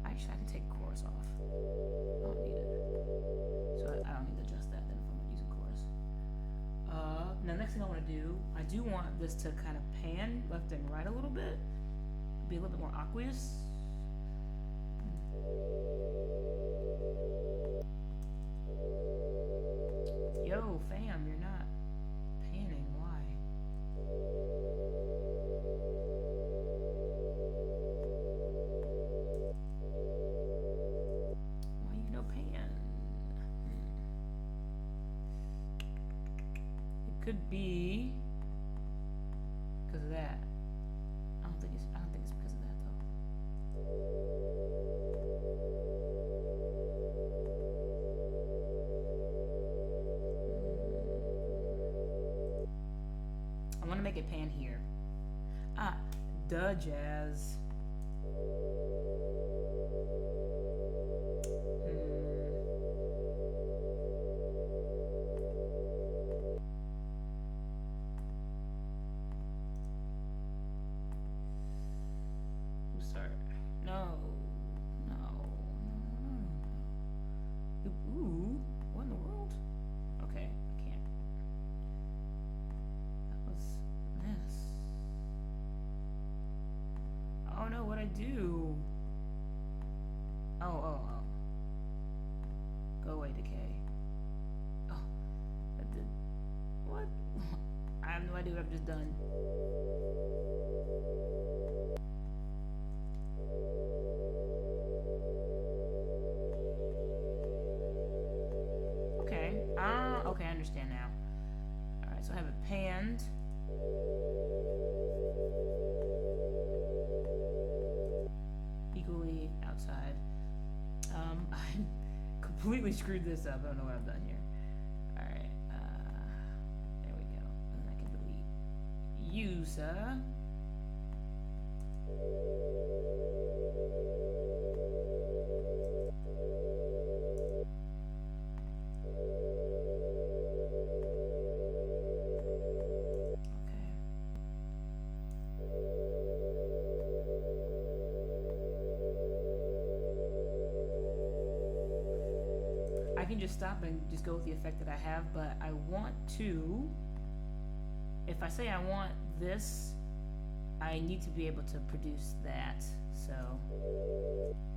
Actually, I can take chorus off. I don't need it. So I don't need to adjust that then if I'm not using chorus. Now, next thing I want to do, I do want this to kind of pan left and right a little bit, be a little bit more aqueous. Yo, fam, you're not panning. Why? Why you no pan? It could be because of that. I don't think it's because of that though. I want to make it pan here. Ah, duh, Jazz. Start. No. Ooh, what in the world? Okay, I can't. That was this. Oh no, what'd I do? I do what I've just done. Okay. Okay, I understand now. Alright, so I have it panned. Equally outside. I completely screwed this up. I don't know what I've done here. Alright, there we go. And I can delete user. I can just stop and just go with the effect that I have, but I want to, if I say I want this, I need to be able to produce that. So,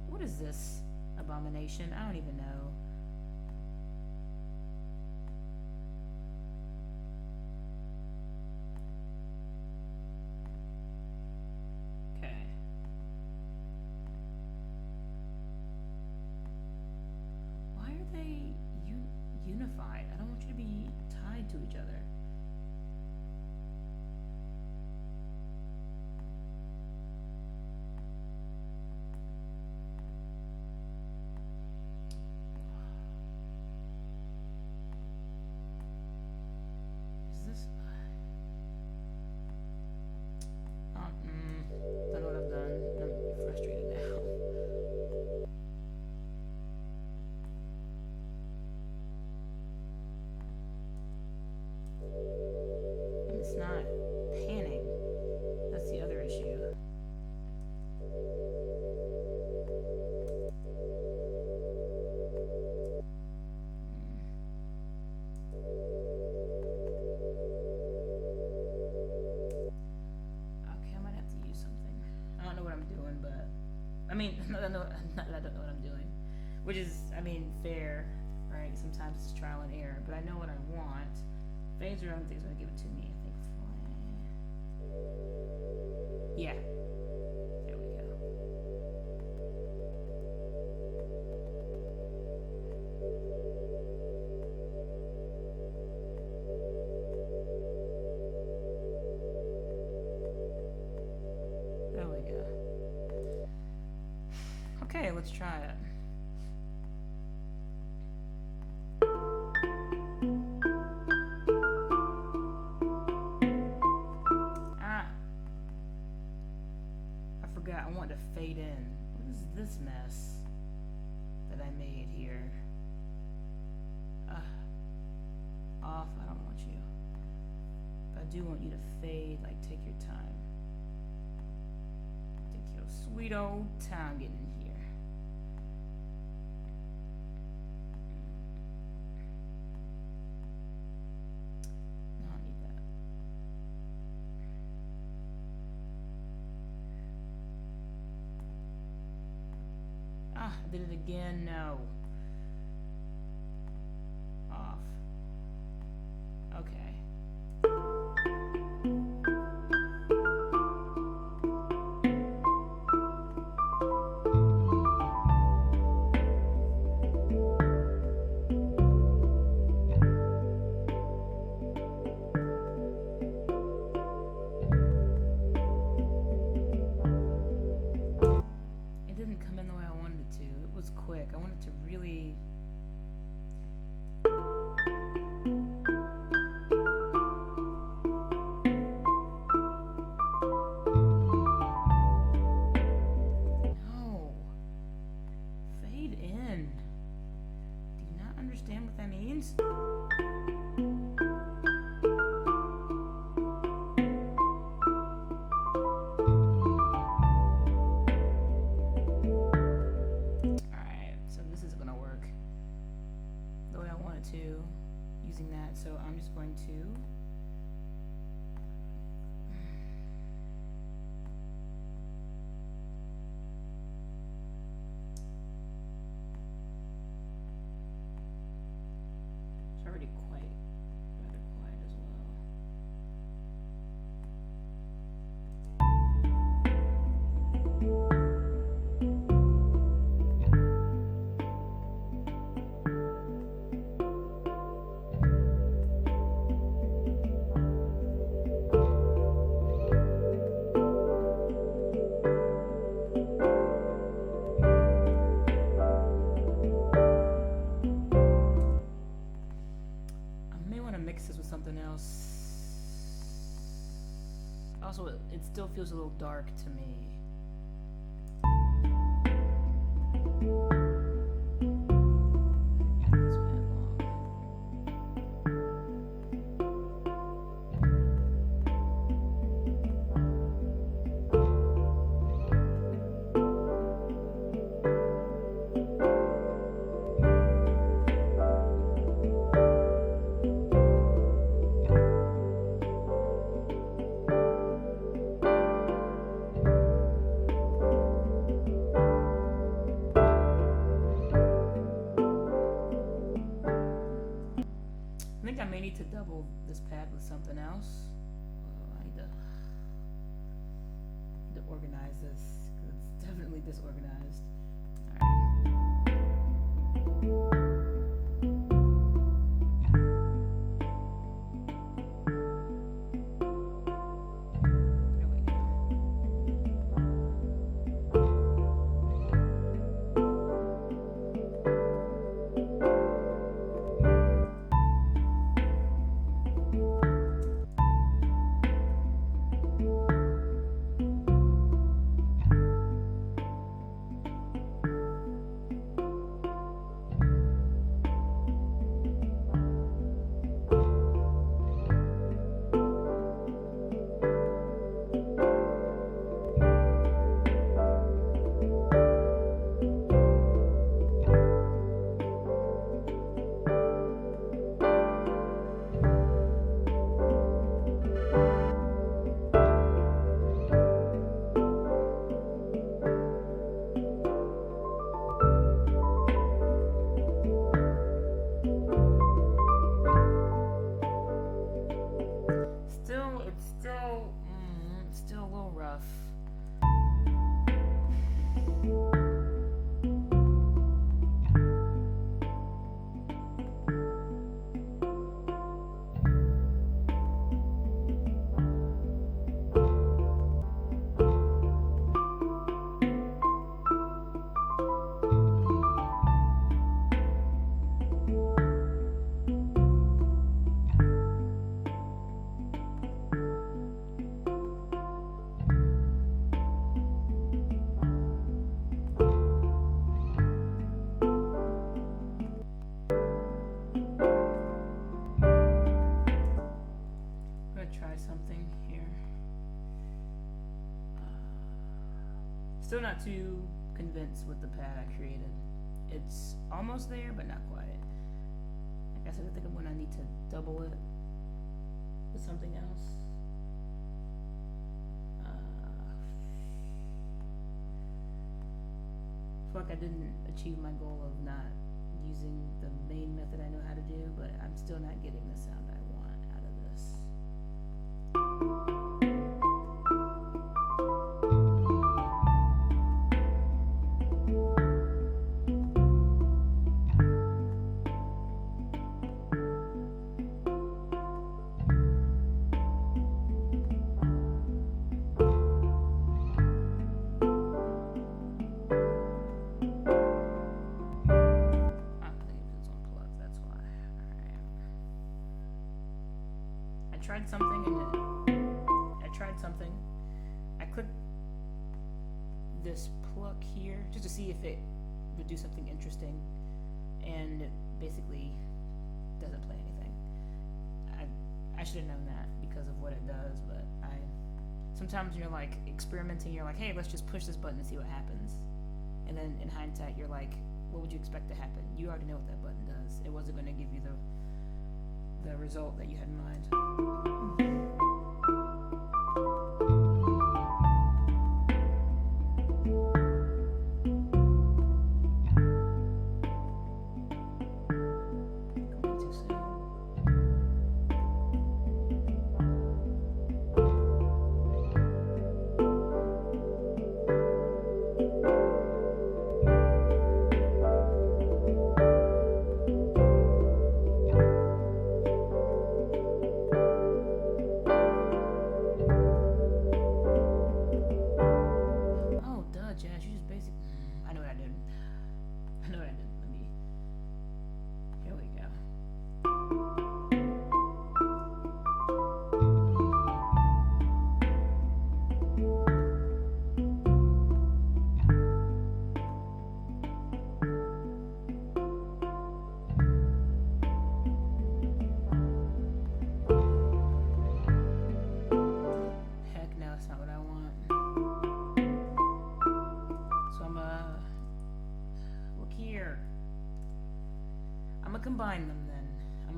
what is this abomination? I don't even know. Okay. Why are they unified? I don't want you to be tied to each other. Don't know what I've done. I'm frustrated now. And it's not panning. That's the other issue. I mean, not that I don't know what I'm doing, which is, I mean, fair, right? Sometimes it's trial and error, but I know what I want. Phaser, I don't think is going to give it to me. I think yeah. There we go. There we go. Okay, let's try it. I forgot. I want to fade in. What is this mess that I made here? Off. I don't want you. But I do want you to fade. Like, take your time. Take your sweet old time getting in here. Did it again? No. Off. Okay. I wanted to really fade in. Do you not understand what that means? Using that, so I'm just going to it's already rather quiet as well. mix this with something else. Also, it still feels a little dark to me. I may need to double this pad with something else. I need to organize this because it's definitely disorganized. All right. Still a little rough. Still not too convinced with the pad I created. It's almost there, but not quite. Like I said, I think I'm gonna need to double it with something else. I feel like I didn't achieve my goal of not using the main method I know how to do, but I'm still not getting the sound I want out of this. I clicked this pluck here just to see if it would do something interesting, and it basically doesn't play anything. I should have known that because of what it does, but sometimes you're like experimenting, you're like, hey, let's just push this button and see what happens, and then in hindsight you're like, what would you expect to happen? You already know what that button does. It wasn't going to give you the result that you had in mind.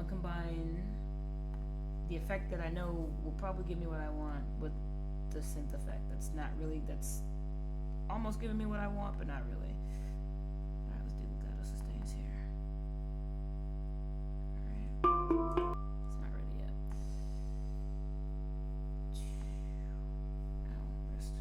gonna combine the effect that I know will probably give me what I want with the synth effect. That's almost giving me what I want, but not really. Alright, let's do Legato Sustains here. Alright. It's not ready yet. Ow, wrist.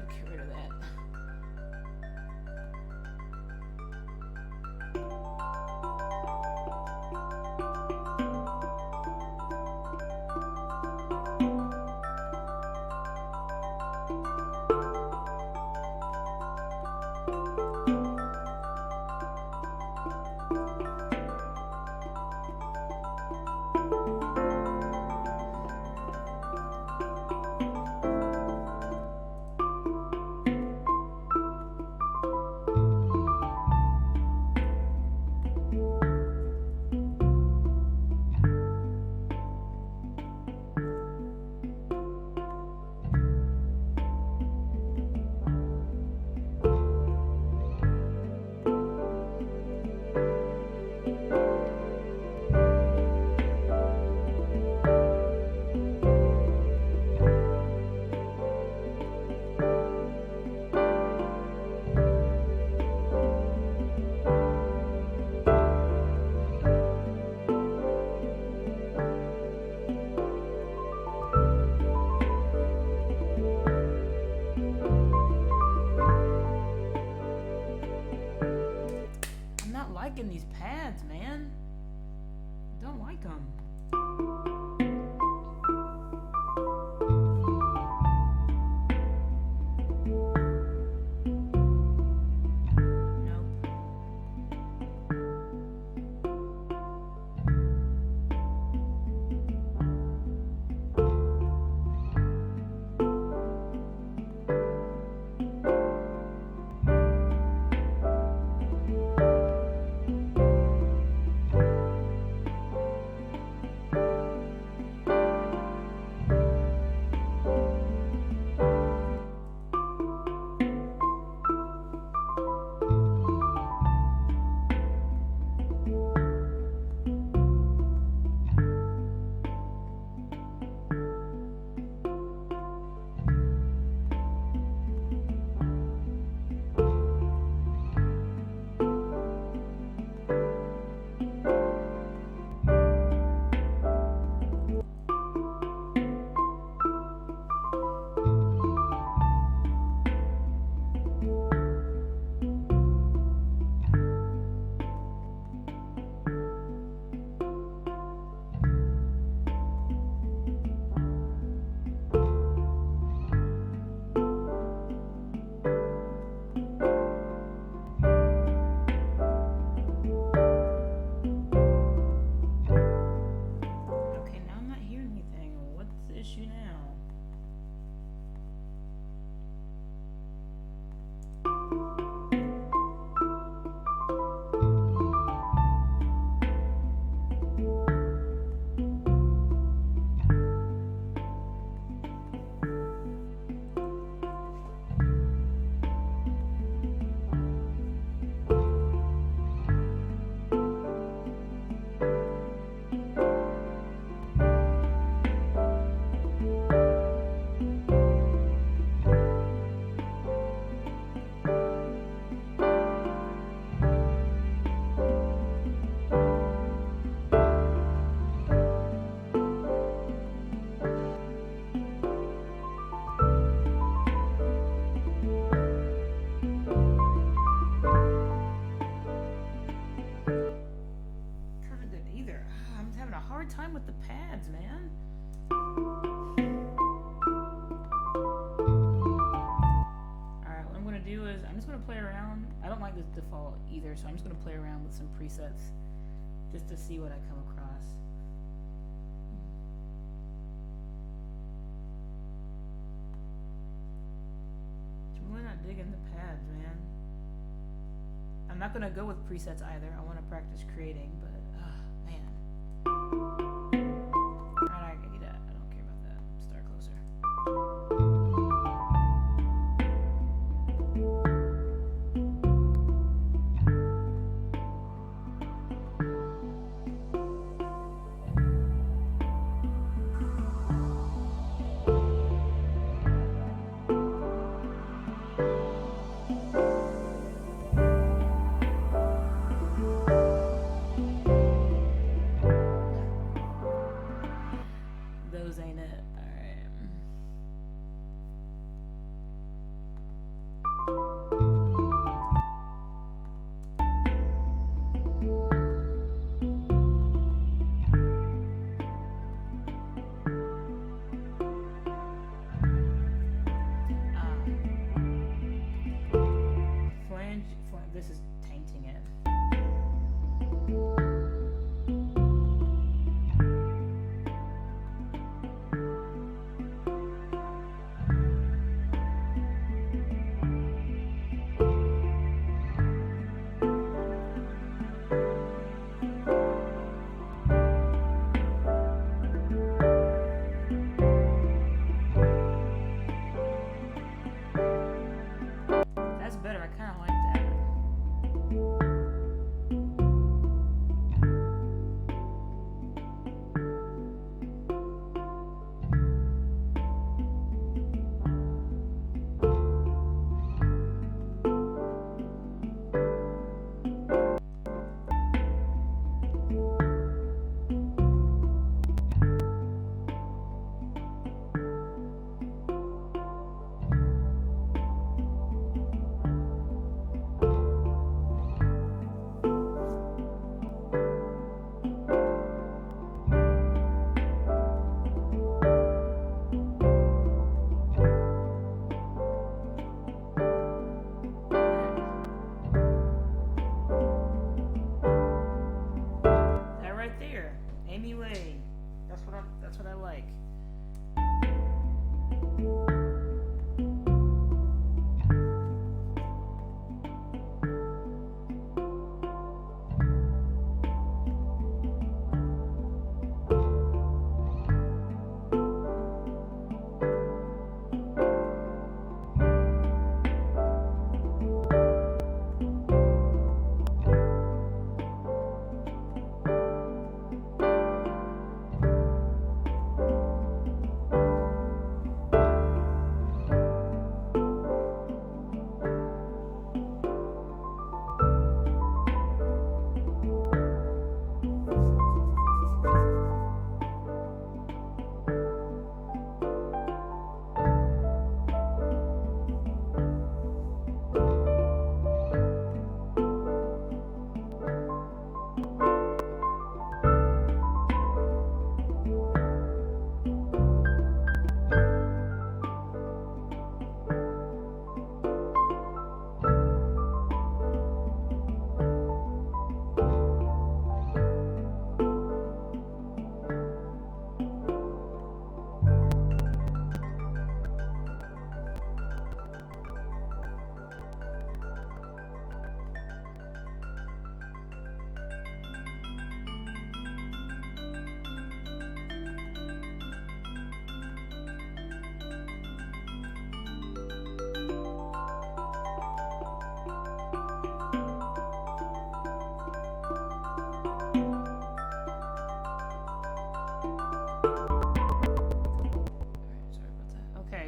Get rid of that. Liking these pads, man. Don't like them. hard time with the pads, man. Alright, what I'm going to do is I'm just going to play around. I don't like this default either, so I'm just going to play around with some presets just to see what I come across. I'm really not digging the pads, man. I'm not going to go with presets either. I want to practice creating, but man. Alright, I get that. I don't care about that. Start closer. Those ain't it. Alright. Flange, this is tainting it. That's better. I kind of like that. That right there, Amy Lane. That's what I like.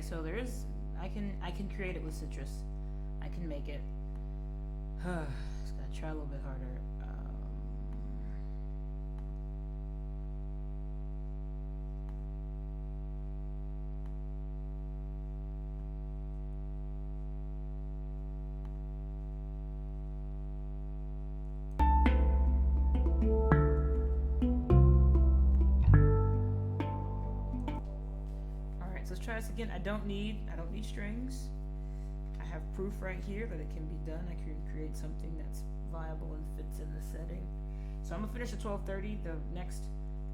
So there is, I can create it with citrus. I can make it. Just gotta try a little bit harder. guys again, I don't need strings. I have proof right here that it can be done. I can create something that's viable and fits in the setting. So I'm gonna finish at 12:30. The next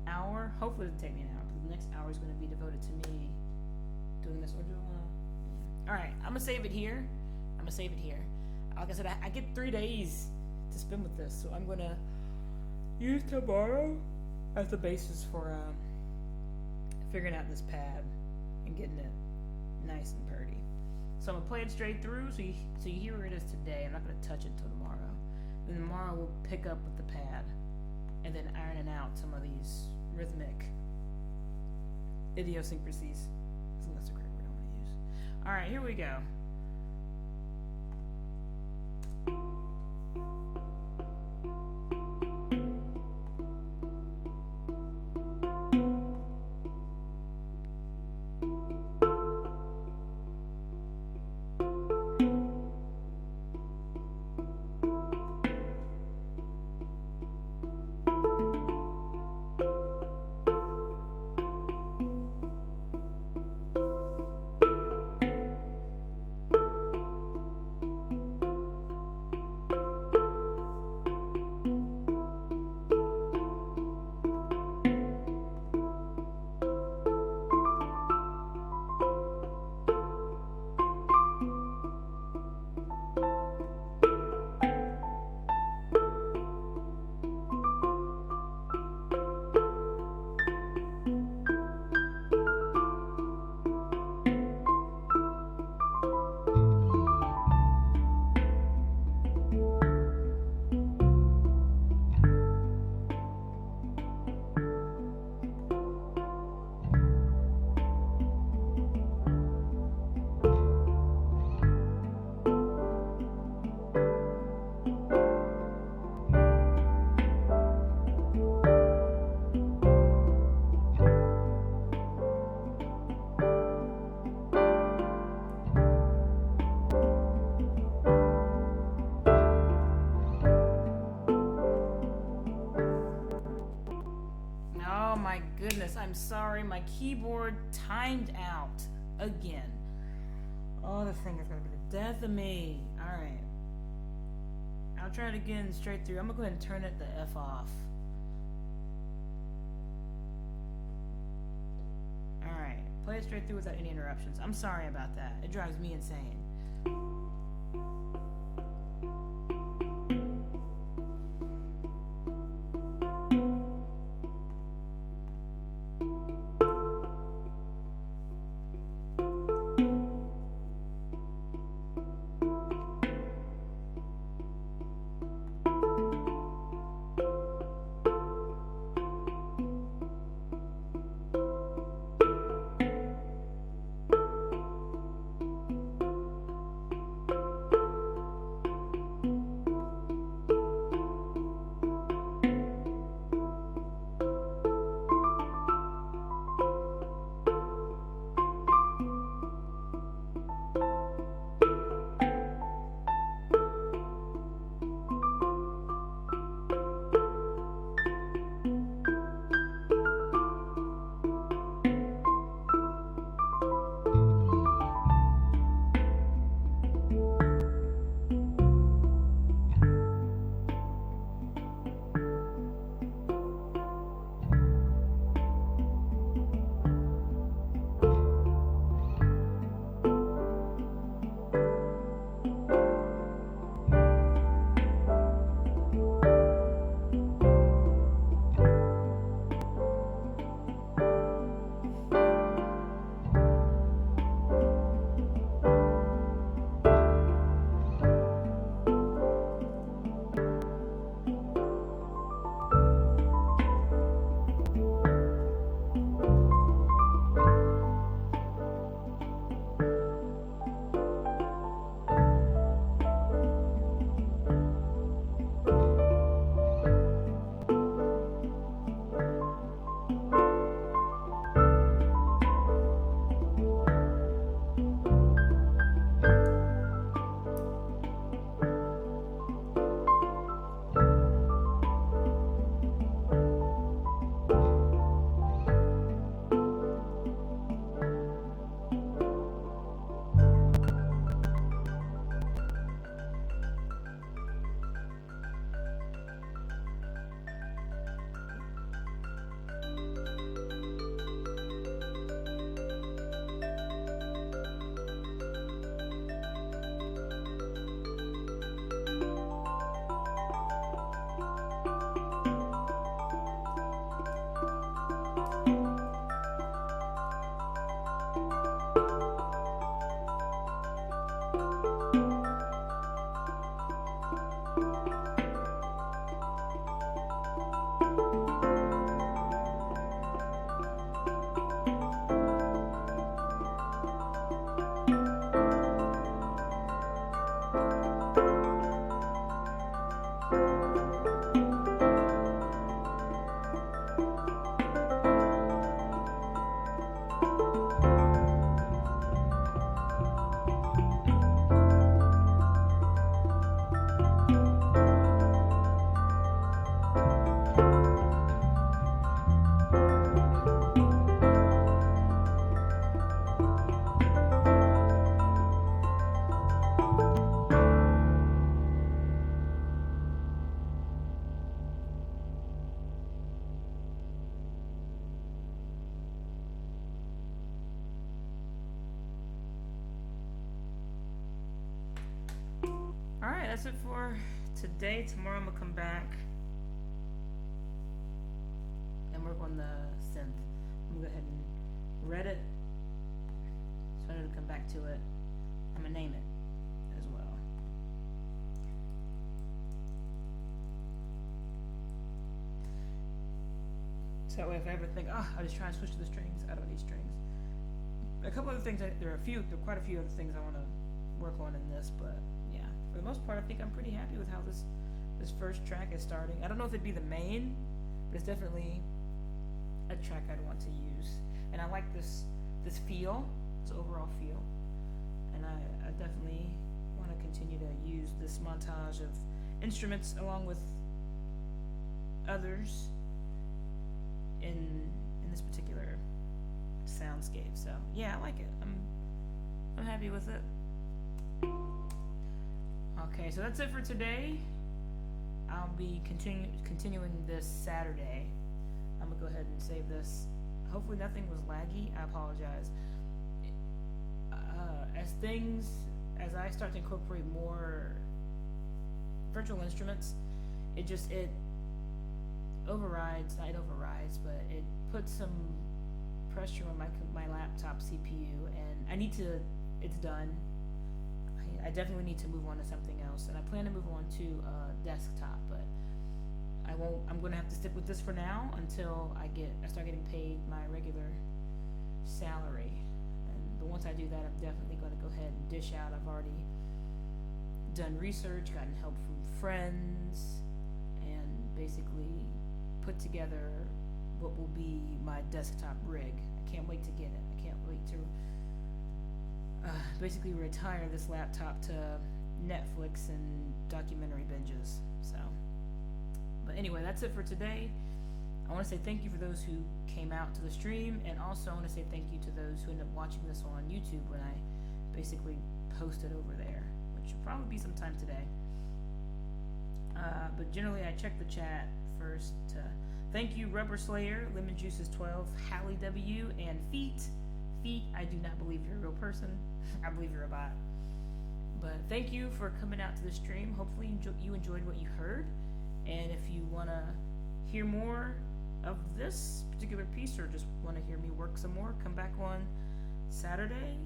hour, hopefully it'll take me an hour, because the next hour is gonna be devoted to me doing this. Or do I wanna? All right, I'm gonna save it here. Like I said, I get 3 days to spend with this, so I'm gonna use tomorrow as the basis for figuring out this pad and getting it nice and pretty. So I'm gonna play it straight through, so you hear where it is today. I'm not gonna touch it till tomorrow. Then tomorrow we'll pick up with the pad, and then ironing out some of these rhythmic idiosyncrasies. Isn't that a great word I want to use? All right, here we go. I'm sorry, my keyboard timed out again. Oh, this thing is gonna be the death of me. Alright. I'll try it again straight through. I'm gonna go ahead and turn it the F off. Alright. Play it straight through without any interruptions. I'm sorry about that. It drives me insane. Alright, that's it for today. Tomorrow I'm gonna come back and work on the synth. I'm gonna go ahead and read it. So I'm gonna come back to it. I'm gonna name it as well. So that way if I ever think, I'll just try and switch to the strings, I don't need strings. A couple other things, there are quite a few other things I want to work on in this, but yeah, for the most part, I think I'm pretty happy with how this first track is starting. I don't know if it'd be the main, but it's definitely a track I'd want to use. And I like this feel, this overall feel, and I definitely want to continue to use this montage of instruments along with others in this particular soundscape. So yeah, I like it. I'm happy with it. Okay, so that's it for today. I'll be continuing this Saturday. I'm gonna go ahead and save this. Hopefully nothing was laggy. I apologize. As I start to incorporate more virtual instruments, it overrides, not it overrides, but it puts some pressure on my laptop CPU, and it's done. I definitely need to move on to something else, and I plan to move on to desktop, but I'm gonna have to stick with this for now until I start getting paid my regular salary. But once I do that, I'm definitely gonna go ahead and dish out. I've already done research, gotten help from friends, and basically put together what will be my desktop rig. I can't wait to get it. I can't wait to basically retire this laptop to Netflix and documentary binges. So, but anyway, that's it for today. I want to say thank you for those who came out to the stream, and also I want to say thank you to those who end up watching this on YouTube when I basically post it over there, which will probably be sometime today. But generally I check the chat first. Thank you, Rubber Slayer, Lemon Juices 12, Hallie W, and Feet. I do not believe you're a real person. I believe you're a bot. But thank you for coming out to the stream. Hopefully you enjoyed what you heard. And if you want to hear more of this particular piece, or just want to hear me work some more, come back on Saturday.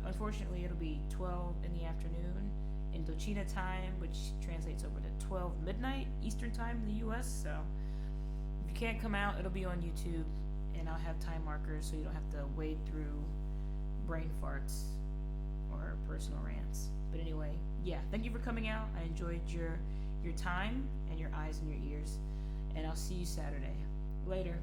Unfortunately, it'll be 12 in the afternoon Indochina time, which translates over to 12 midnight Eastern time in the US. So if you can't come out, it'll be on YouTube, and I'll have time markers so you don't have to wade through brain farts or personal rants. But anyway, yeah, thank you for coming out. I enjoyed your time and your eyes and your ears, and I'll see you Saturday. Later.